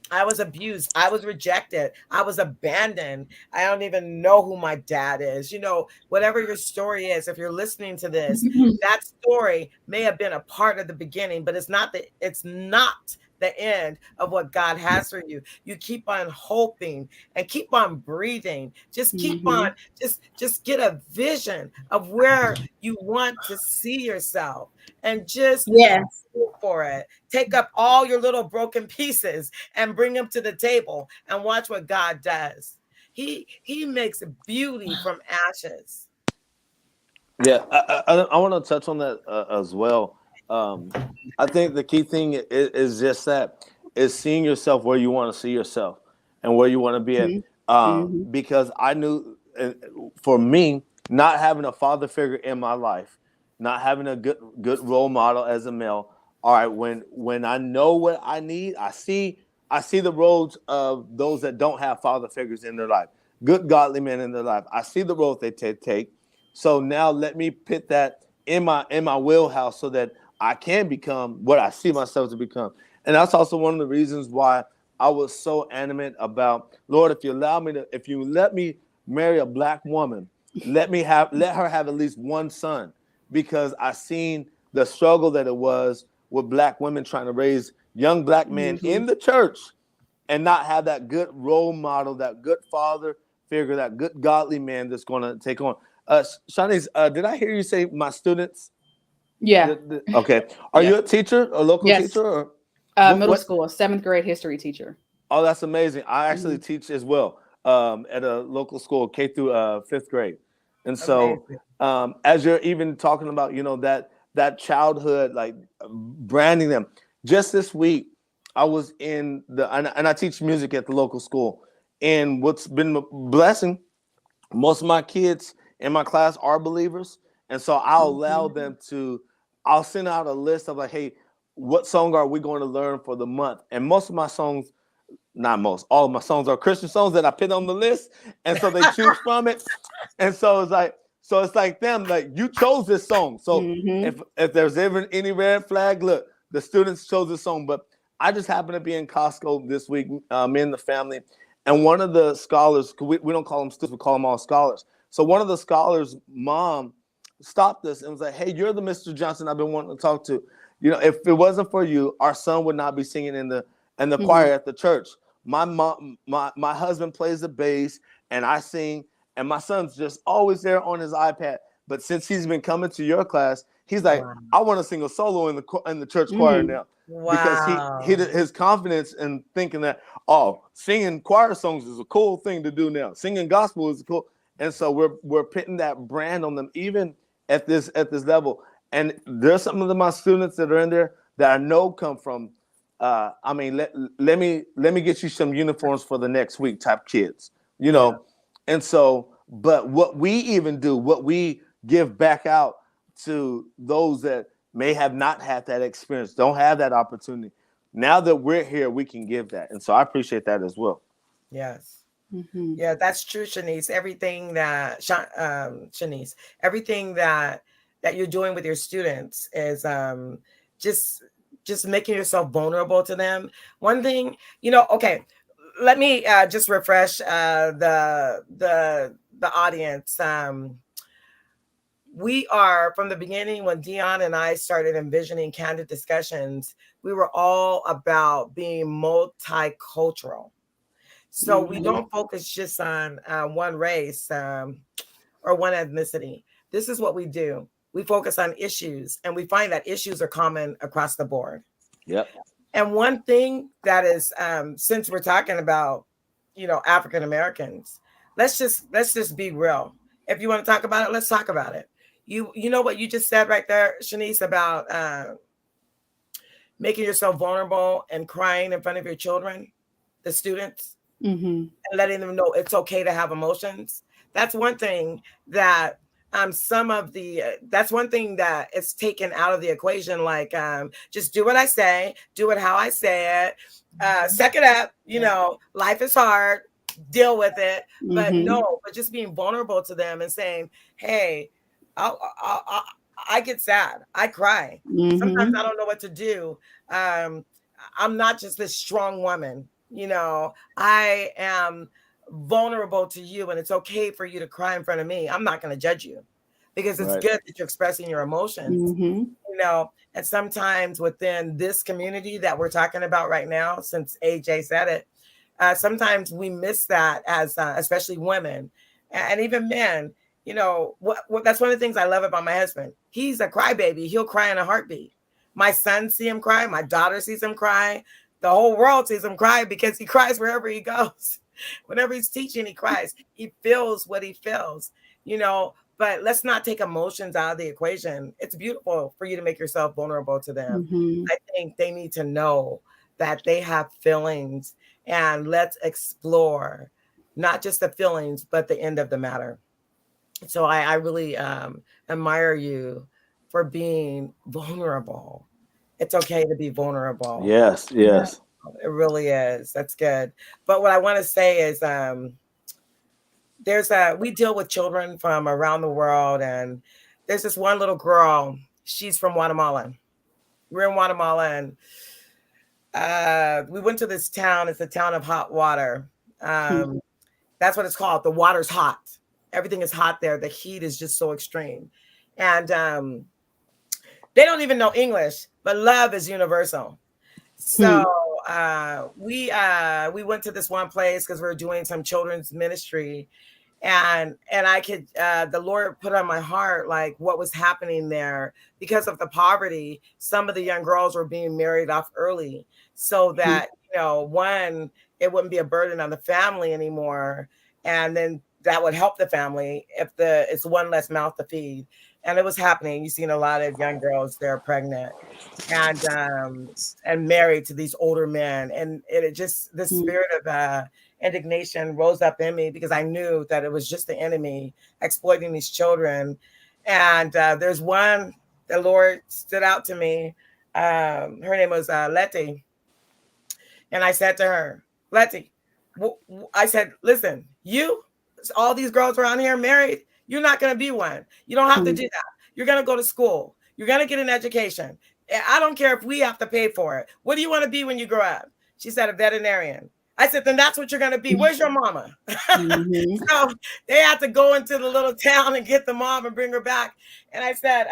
I was abused. I was rejected. I was abandoned. I don't even know who my dad is. You know, whatever your story is, if you're listening to this, that story may have been a part of the beginning, but it's not the end of what God has for you. You keep on hoping and keep on breathing. Just keep on, just get a vision of where you want to see yourself and just go for it. Take up all your little broken pieces and bring them to the table and watch what God does. He makes beauty from ashes. Yeah, I want to touch on that as well. I think the key thing is just that is seeing yourself where you want to see yourself and where you want to be at. Because I knew, for me, not having a father figure in my life, not having a good role model as a male. All right, when I know what I need, I see the roads of those that don't have father figures in their life, good godly men in their life. I see the road they take. So now let me put that in my wheelhouse so that I can become what I see myself to become. And that's also one of the reasons why I was so animate about, Lord, if you let me marry a black woman, let her have at least one son, because I seen the struggle that it was with black women trying to raise young black men in the church and not have that good role model, that good father figure, that good godly man that's going to take on. Shanice, did I hear you say my students? Yeah. Okay. Are you a teacher, a local teacher? Or middle school, 7th grade history teacher. Oh, that's amazing. I actually teach as well at a local school, K through 5th grade. And so as you're even talking about, that childhood, like branding them, just this week, I was and I teach music at the local school. And what's been a blessing, most of my kids in my class are believers. And so I'll allow them I'll send out a list of like, hey, what song are we going to learn for the month? And most of my songs, all of my songs are Christian songs that I put on the list. And so they choose from it. And so it's like them, like, you chose this song. So if there's ever any red flag, look, the students chose this song. But I just happened to be in Costco this week, me and the family. And one of the scholars, we don't call them students, we call them all scholars. So one of the scholars' mom stopped us and was like, hey, you're the Mr. Johnson I've been wanting to talk to. If it wasn't for you, our son would not be singing in the choir at the church. My mom, my husband plays the bass and I sing, and my son's just always there on his iPad. But since he's been coming to your class, he's like, I want to sing a solo in the church choir now. Because his confidence in thinking that, singing choir songs is a cool thing to do now. Singing gospel is cool. And so we're putting that brand on them even at this level. And there's some of my students that are in there that I know come from, let me get you some uniforms for the next week type kids, And so, but what we even do, what we give back out to those that may have not had that experience, don't have that opportunity. Now that we're here, we can give that. And so I appreciate that as well. Yes. Yeah, that's true, Shanice. Everything that Shanice, everything that you're doing with your students is just making yourself vulnerable to them. One thing, okay, let me just refresh the audience. We are, from the beginning, when Dion and I started envisioning Candid Discussions, we were all about being multicultural. So we don't focus just on one race or one ethnicity. This is what we do. We focus on issues, and we find that issues are common across the board. Yep. And one thing that is, since we're talking about, African Americans, let's just be real. If you want to talk about it, let's talk about it. You know what you just said right there, Shanice, about making yourself vulnerable and crying in front of your children, the students, Mm-hmm. and letting them know it's okay to have emotions. That's one thing that that's one thing that is taken out of the equation. Like, just do what I say, do it how I say it, suck it up. Life is hard, deal with it. But but just being vulnerable to them and saying, hey, I get sad, I cry. Sometimes I don't know what to do. I'm not just this strong woman. I am vulnerable to you, and it's okay for you to cry in front of me. I'm not going to judge you, because it's good that you're expressing your emotions. And sometimes within this community that we're talking about right now, since AJ said it, sometimes we miss that as especially women and even men. That's one of the things I love about my husband. He's a crybaby. He'll cry in a heartbeat. My son see him cry. My daughter sees him cry. The whole world sees him cry, because he cries wherever he goes. Whenever he's teaching, he cries. He feels what he feels, but let's not take emotions out of the equation. It's beautiful for you to make yourself vulnerable to them. I think they need to know that they have feelings, and let's explore not just the feelings, but the end of the matter. So I really admire you for being vulnerable. It's okay to be vulnerable. Yes. It really is. That's good. But what I want to say is we deal with children from around the world, and there's this one little girl. She's from Guatemala. We're in Guatemala, and we went to this town. It's the town of hot water. That's what it's called. The water's hot. Everything is hot there. The heat is just so extreme. And they don't even know English, but love is universal. So we went to this one place because we were doing some children's ministry, and I could the Lord put on my heart like what was happening there. Because of the poverty, some of the young girls were being married off early, so that one, it wouldn't be a burden on the family anymore, and then that would help the family if it's one less mouth to feed. And it was happening. You've seen a lot of young girls, they're pregnant and married to these older men. And it just, the spirit of indignation rose up in me, because I knew that it was just the enemy exploiting these children. And there's one, the Lord stood out to me. Her name was Letty. And I said to her, Letty, I said, listen, all these girls around here married, you're not going to be one. You don't have to do that. You're going to go to school. You're going to get an education. I don't care if we have to pay for it. What do you want to be when you grow up? She said, a veterinarian. I said, then that's what you're going to be. Where's your mama? So they had to go into the little town and get the mom and bring her back. And I said,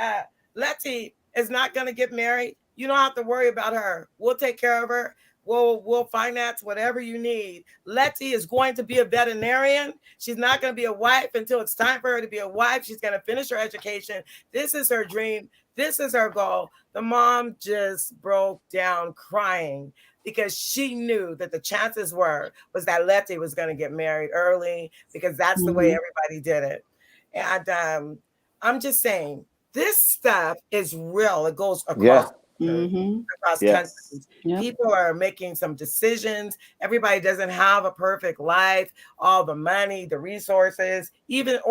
Letty is not going to get married. You don't have to worry about her. We'll take care of her. We'll finance whatever you need. Letty is going to be a veterinarian. She's not going to be a wife until it's time for her to be a wife. She's going to finish her education. This is her dream. This is her goal. The mom just broke down crying, because she knew that the chances was that Letty was going to get married early, because that's the way everybody did it. And I'm just saying, this stuff is real. It goes across across countries. People are making some decisions. Everybody doesn't have a perfect life, all the money, the resources, even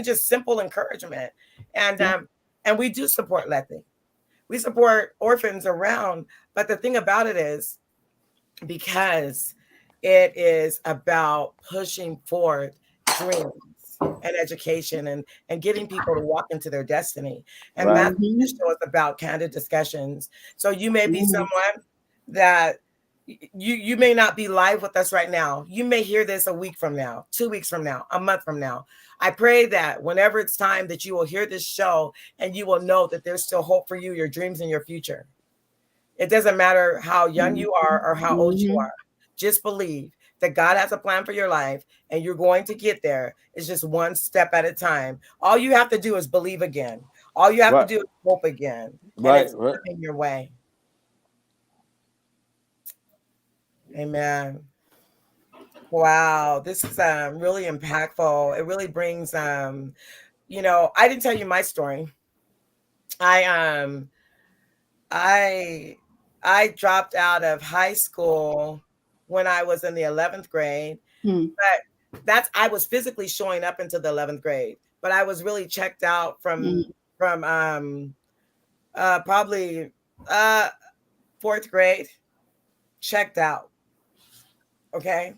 just simple encouragement. And we do support Letty. We support orphans around. But the thing about it is, because it is about pushing forth dreams and education and getting people to walk into their destiny. And that's what this show is about, candid discussions. So you may be someone that you may not be live with us right now. You may hear this a week from now, 2 weeks from now, a month from now. I pray that whenever it's time, that you will hear this show and you will know that there's still hope for you, your dreams, and your future. It doesn't matter how young you are or how old you are. Just believe that God has a plan for your life, and you're going to get there. It's just one step at a time. All you have to do is believe again. All you have to do is hope again. And it's coming your way. Amen. Wow, this is really impactful. It really brings I didn't tell you my story. I I dropped out of high school when I was in the 11th grade. But I was physically showing up into the 11th grade, but I was really checked out from probably 4th grade, checked out. Okay.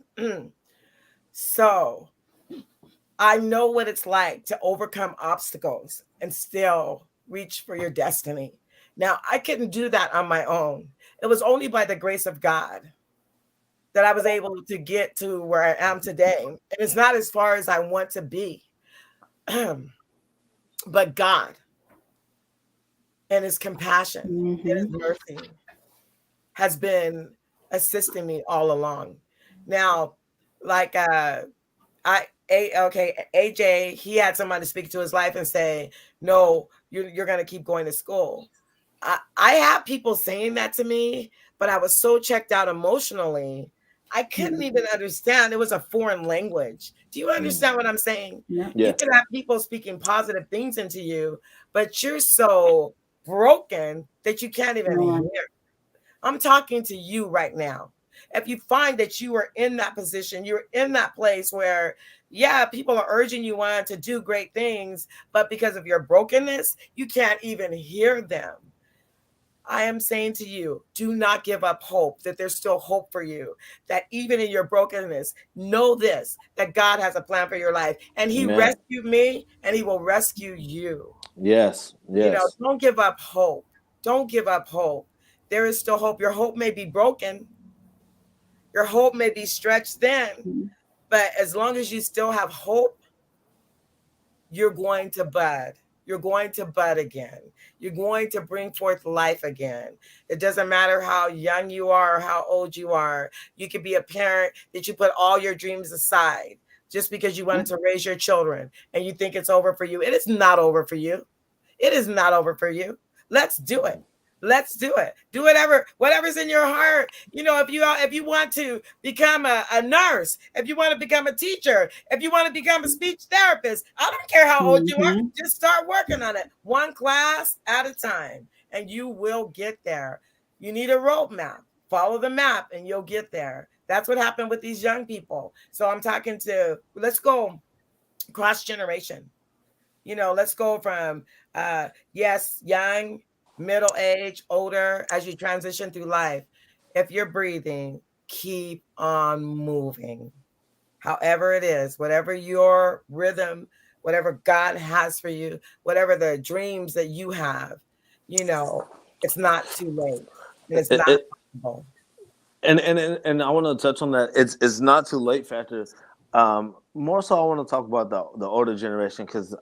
So I know what it's like to overcome obstacles and still reach for your destiny. Now, I couldn't do that on my own. It was only by the grace of God that I was able to get to where I am today. And it's not as far as I want to be, but God and his compassion and his mercy has been assisting me all along. Now, like AJ, he had somebody speak to his life and say, no, you're going to keep going to school. I have people saying that to me, but I was so checked out emotionally, I couldn't even understand. It was a foreign language. Do you understand what I'm saying? Yeah. You can have people speaking positive things into you, but you're so broken that you can't even hear. I'm talking to you right now. If you find that you are in that position, you're in that place where, yeah, people are urging you on to do great things, but because of your brokenness, you can't even hear them. I am saying to you, do not give up hope, that there's still hope for you, that even in your brokenness, know this, that God has a plan for your life, and he rescued me and he will rescue you. Yes. You know, don't give up hope. Don't give up hope. There is still hope. Your hope may be broken. Your hope may be stretched thin, but as long as you still have hope, you're going to bud. You're going to bud again. You're going to bring forth life again. It doesn't matter how young you are or how old you are. You could be a parent that you put all your dreams aside just because you wanted to raise your children and you think it's over for you. It is not over for you. It is not over for you. Let's do it. Let's do it. Do whatever's in your heart. You know, if you want to become a nurse, if you want to become a teacher, if you want to become a speech therapist, I don't care how old you are. Just start working on it, one class at a time, and you will get there. You need a roadmap. Follow the map, and you'll get there. That's what happened with these young people. So I'm talking to. Let's go cross generation. You know, let's go from young, middle age, older, as you transition through life. If you're breathing, keep on moving. However it is, whatever your rhythm, whatever God has for you, whatever the dreams that you have, you know, it's not too late. It's not possible. And I want to touch on that. It's not too late factor. More so, I want to talk about the older generation because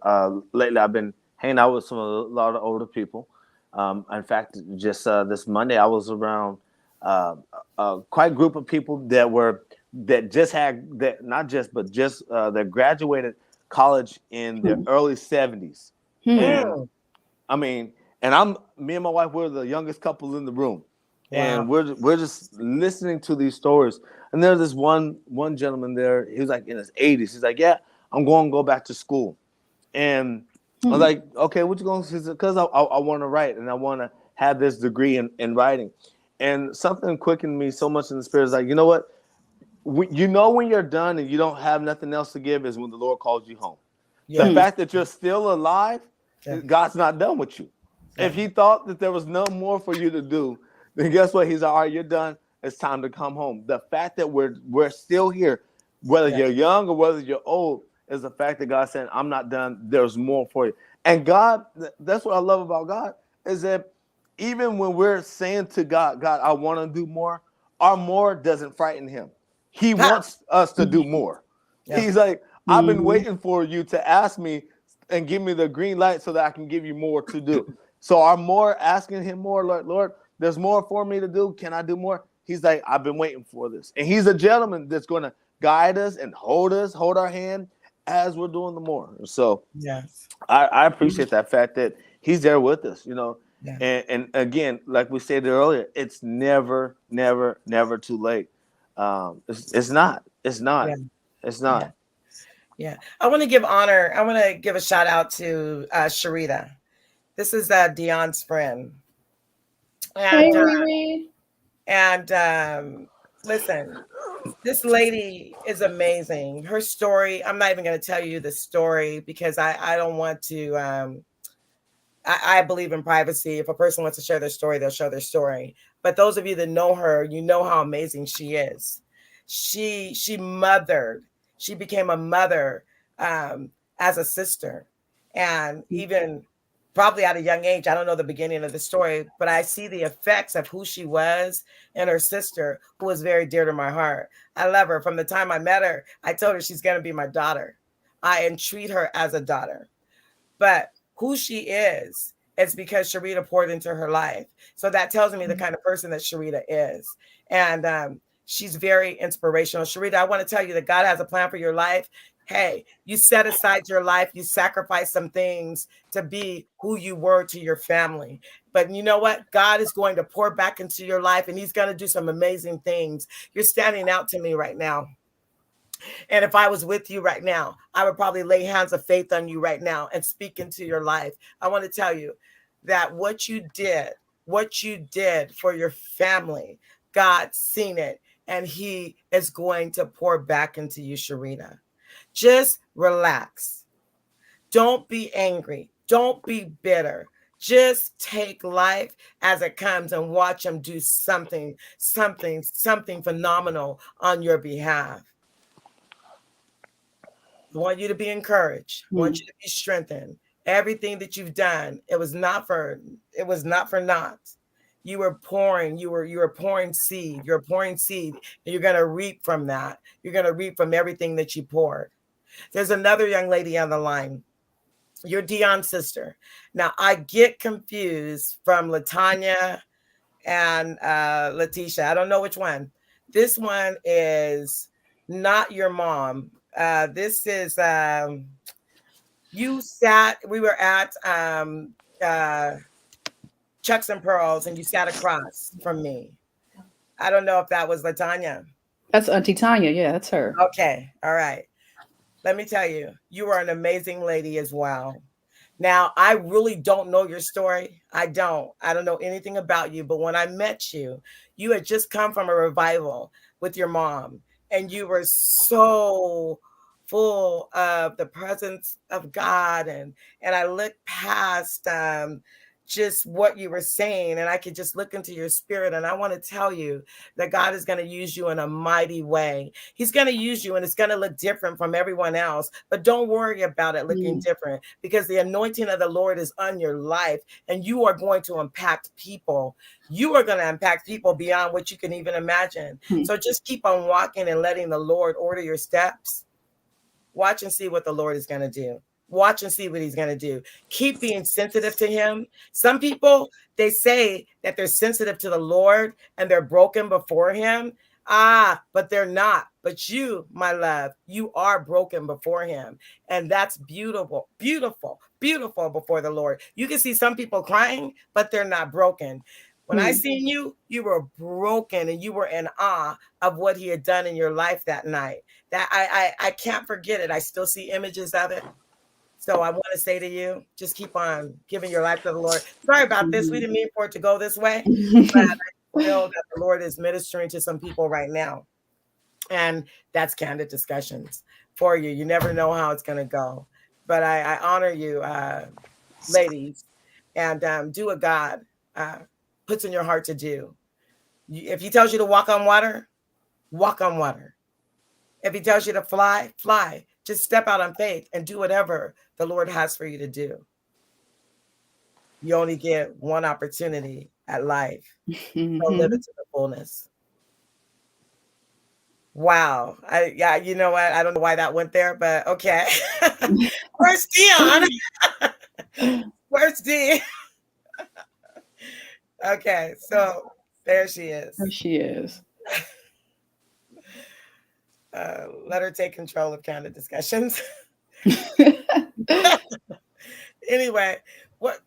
lately I've been hanging out with a lot of older people. In fact, just this Monday, I was around quite a group of people that graduated college in the early 70s. And, I mean, me and my wife, we're the youngest couple in the room. Wow. And we're just listening to these stories. And there's this one gentleman there. He was like in his 80s. He's like, yeah, I'm going to go back to school. And I was like, okay, what you going to do? Because I want to write and I want to have this degree in writing. And something quickened me so much in the spirit. Is like, you know what? When you're done and you don't have nothing else to give is when the Lord calls you home. Yeah. The fact that you're still alive, God's not done with you. Yeah. If he thought that there was no more for you to do, then guess what? He's like, all right, you're done. It's time to come home. The fact that we're still here, whether you're young or whether you're old, is the fact that God's saying, I'm not done. There's more for you. And God, that's what I love about God, is that even when we're saying to God, I want to do more, our more doesn't frighten him. He wants us to do more. Yeah. He's like, I've been waiting for you to ask me and give me the green light so that I can give you more to do. So our more, asking him more, Lord, there's more for me to do. Can I do more? He's like, I've been waiting for this. And he's a gentleman that's going to guide us and hold our hand as we're doing the more. So yes, I appreciate that fact that he's there with us, you know. Yeah. And again, like we said earlier, it's never, never, never too late. It's not. Yeah. It's not. Yeah. I want to give honor. I want to give a shout out to Sharita. This is Dion's friend. And, hey, Riri. And listen, this lady is amazing. Her story, I'm not even going to tell you the story because I don't want to. I believe in privacy. If a person wants to share their story, they'll show their story. But those of you that know her, you know how amazing she is. She mothered. She became a mother as a sister, and even probably at a young age. I don't know the beginning of the story, but I see the effects of who she was and her sister, who was very dear to my heart. I love her. From the time I met her, I told her she's going to be my daughter. I entreat her as a daughter. But who she is because Sharita poured into her life. So that tells me the kind of person that Sharita is. And she's very inspirational. Sharita, I want to tell you that God has a plan for your life. Hey, you set aside your life, you sacrifice some things to be who you were to your family. But you know what? God is going to pour back into your life, and he's going to do some amazing things. You're standing out to me right now. And if I was with you right now, I would probably lay hands of faith on you right now and speak into your life. I want to tell you that what you did for your family, God's seen it, and he is going to pour back into you, Sharita. Just relax. Don't be angry. Don't be bitter. Just take life as it comes and watch him do something phenomenal on your behalf. I want you to be encouraged. I want you to be strengthened. Everything that you've done, it was not for naught. You were pouring, you were pouring seed. You're pouring seed, and you're going to reap from that. You're going to reap from everything that you poured. There's another young lady on the line. You're Dion's sister. Now, I get confused from Latanya and Letitia. I don't know which one. This one is not your mom. This is we were at Chucks and Pearls, and you sat across from me. I don't know if that was Latanya. That's Auntie Tanya. Yeah, that's her. Okay. All right. Let me tell you, you are an amazing lady as well. Now, I really don't know your story. I don't know anything about you. But when I met you, you had just come from a revival with your mom, and you were so full of the presence of God. And I looked past just what you were saying, and I could just look into your spirit. And I want to tell you that God is going to use you in a mighty way. He's going to use you, and it's going to look different from everyone else. But don't worry about it looking different, because the anointing of the Lord is on your life, and you are going to impact people. You are going to impact people beyond what you can even imagine. So just keep on walking and letting the Lord order your steps. Watch and see what the Lord is going to do. Watch and see what he's going to do. Keep being sensitive to him. Some people, they say that they're sensitive to the Lord and they're broken before him. But they're not. But you, my love, you are broken before him. And that's beautiful, beautiful, beautiful before the Lord. You can see some people crying, but they're not broken. When I seen you, you were broken, and you were in awe of what he had done in your life that night. That I can't forget it. I still see images of it. So I want to say to you, just keep on giving your life to the Lord. Sorry about this. We didn't mean for it to go this way. But I feel that the Lord is ministering to some people right now. And that's Candid Discussions for you. You never know how it's going to go. But I honor you, ladies, and do what God puts in your heart to do. If he tells you to walk on water, walk on water. If he tells you to fly, fly. Just step out on faith and do whatever the Lord has for you to do. You only get one opportunity at life. So live it to the fullness. Wow. You know what? I don't know why that went there, but okay. Where's Dion? Where's Dee? Okay, so there she is. There she is. Let her take control of Candid Discussions. Anyway, what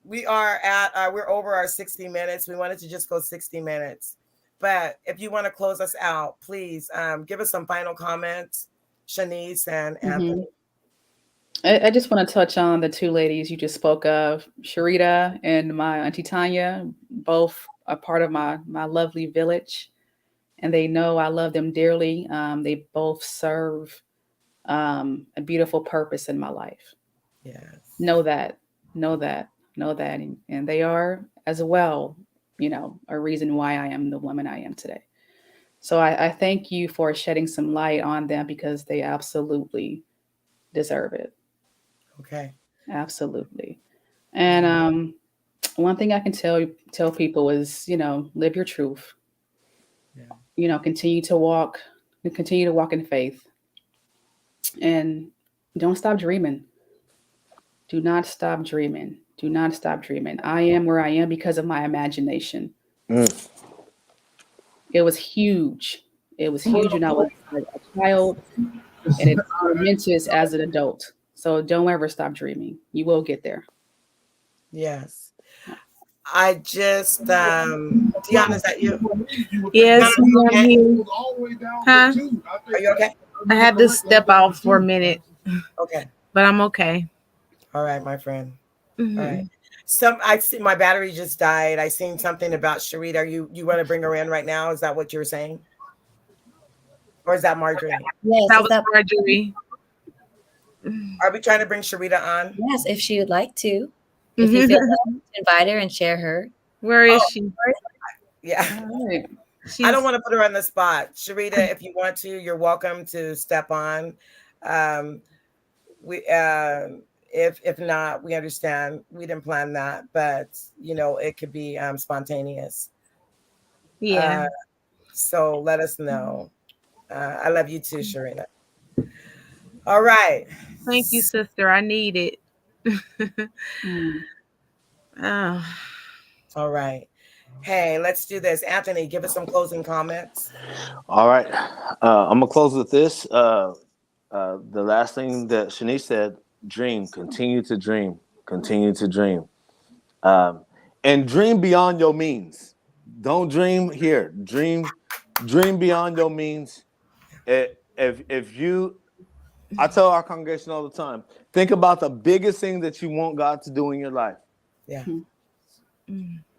we're over our 60 minutes. We wanted to just go 60 minutes. But if you want to close us out, please give us some final comments, Shanice and Anthony. I just want to touch on the two ladies you just spoke of, Sharita and my Auntie Tanya, both a part of my lovely village, and they know I love them dearly. They both serve a beautiful purpose in my life. Yes. Know that, know that, know that, and they are as well, a reason why I am the woman I am today. So I thank you for shedding some light on them because they absolutely deserve it. Okay. Absolutely. And one thing I can tell people is, live your truth. Yeah. Continue to walk in faith, and don't stop dreaming. Do not stop dreaming. Do not stop dreaming. I am where I am because of my imagination. Mm. It was huge. It was huge when I was a child, and it's momentous as an adult. So don't ever stop dreaming. You will get there. Yes. I just Deanna, is that you? Yes, Deanna, I'm here. Huh? are you okay? I had to step out for a minute, Okay. but I'm okay. All right, my friend. Mhm. All right. I see my battery just died. I seen something about Sharita. You want to bring her in right now? Is that what you were saying? Or is that Marjorie? Yes, That is was that Marjorie. Are we trying to bring Sharita on? yes, if she would like to. If you feel like to invite her and share her. Where is Oh. she? Yeah. All right. I don't want to put her on the spot. Sharita, if you want to, you're welcome to step on. We if not, we understand. We didn't plan that, but it could be spontaneous. Yeah. So let us know. I love you too, Sharita. All right. Thank you, sister. I need it. Mm. Oh. All right. Hey, let's do this. Anthony, give us some closing comments. All right. I'm gonna close with this. The last thing that Shanice said: dream, continue to dream, continue to dream, and dream beyond your means. Don't dream here. Dream beyond your means. If you, I tell our congregation all the time, think about the biggest thing that you want God to do in your life. Yeah.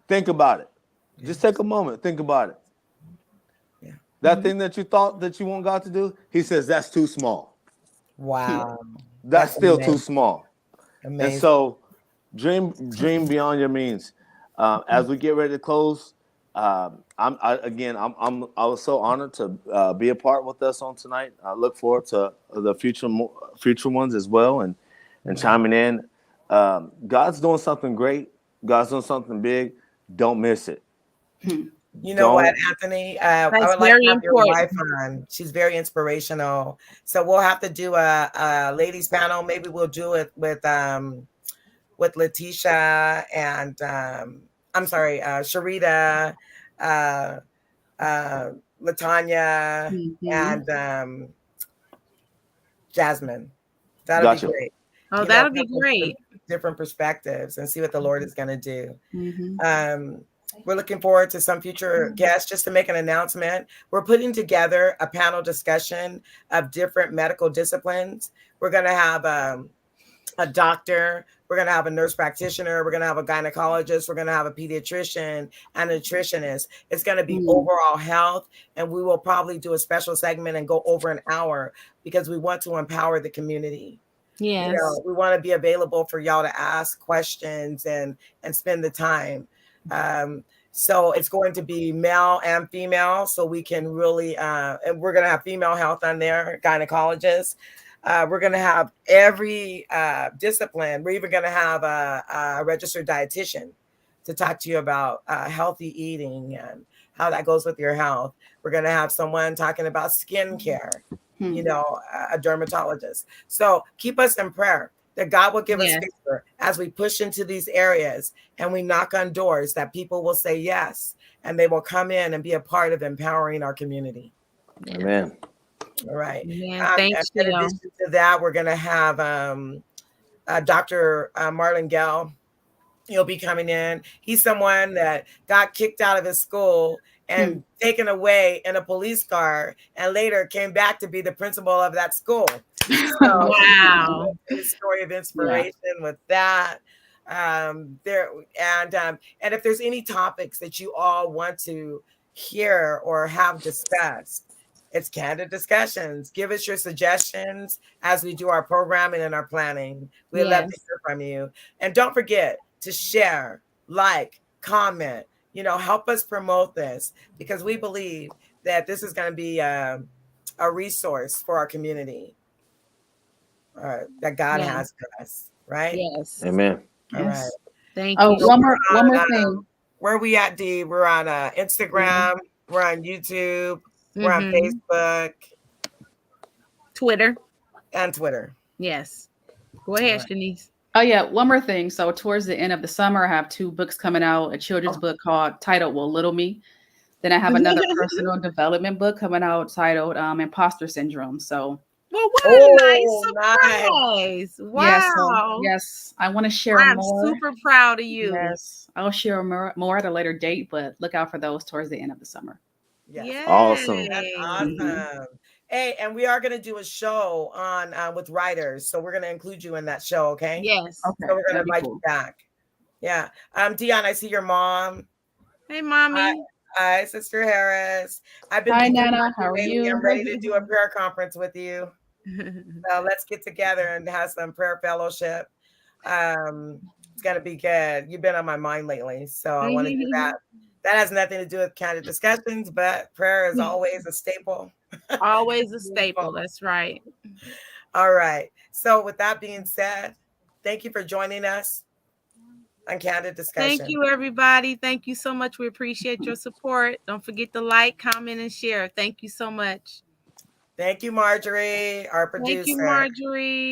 Think about it. Just take a moment. Think about it. Yeah. That thing that you thought that you want God to do, He says that's too small. Wow. That's still amazing. too small. Amazing. And so, dream beyond your means. As we get ready to close, I was so honored to be a part with us on tonight. I look forward to the future ones as well, and chiming in. God's doing something great. God's doing something big. Don't miss it. You know what, Anthony? I would like to have your wife on. She's very inspirational. So we'll have to do a ladies panel. Maybe we'll do it with Letitia and I'm sorry, Sharita, Latanya, and Jasmine. That'll be great. Oh, that'll be great. Different perspectives and see what the Lord is going to do. We're looking forward to some future guests. Just to make an announcement, we're putting together a panel discussion of different medical disciplines. We're going to have a doctor, we're going to have a nurse practitioner, we're going to have a gynecologist, we're going to have a pediatrician and a nutritionist. It's going to be overall health, and we will probably do a special segment and go over an hour because we want to empower the community. Yes. We want to be available for y'all to ask questions and spend the time. So it's going to be male and female, so we can really, and we're going to have female health on there, gynecologists. We're going to have every discipline. We're even going to have a registered dietitian to talk to you about healthy eating and how that goes with your health. We're going to have someone talking about skincare, a dermatologist. So keep us in prayer that God will give us favor as we push into these areas and we knock on doors, that people will say yes, and they will come in and be a part of empowering our community. Amen. All right. Thanks, in addition to that, we're going to have Dr. Marlon Gell. He'll be coming in. He's someone that got kicked out of his school and taken away in a police car, and later came back to be the principal of that school. So, wow. A story of inspiration with that. There and if there's any topics that you all want to hear or have discussed, it's Candid Discussions. Give us your suggestions as we do our programming and our planning. We'd love to hear from you. And don't forget to share, like, comment, help us promote this, because we believe that this is going to be a resource for our community that God has for us, right? Yes. Amen. All right. Thank Oh, you. one more thing. Where are we at, Dee? We're on Instagram. We're on YouTube. We're on Facebook. Twitter. And Twitter. Yes. Go ahead, Shanice. Oh yeah, one more thing. So towards the end of the summer, I have 2 books coming out, a children's book titled Well Little Me. Then I have another personal development book coming out titled Imposter Syndrome. So well, what a nice surprise. Wow. Yes, I want to share more. I'm super proud of you. Yes, I'll share more at a later date, but look out for those towards the end of the summer. Yes. Awesome. That's awesome. Hey, and we are going to do a show on with writers, so we're going to include you in that show. Okay. Yes. Okay. So we're going to invite you back. Yeah. Dion, I see your mom. Hey, mommy. Hi, Sister Harris. I've been. Hi, Nana. How are you? I'm ready to do a prayer conference with you. So let's get together and have some prayer fellowship. It's gonna be good. You've been on my mind lately, so I want to do that. That has nothing to do with Candid Discussions, but prayer is always a staple. Always a staple. That's right. All right. So with that being said, thank you for joining us on Candid Discussion. Thank you, everybody. Thank you so much. We appreciate your support. Don't forget to like, comment, and share. Thank you so much. Thank you, Marjorie, our producer. Thank you, Marjorie.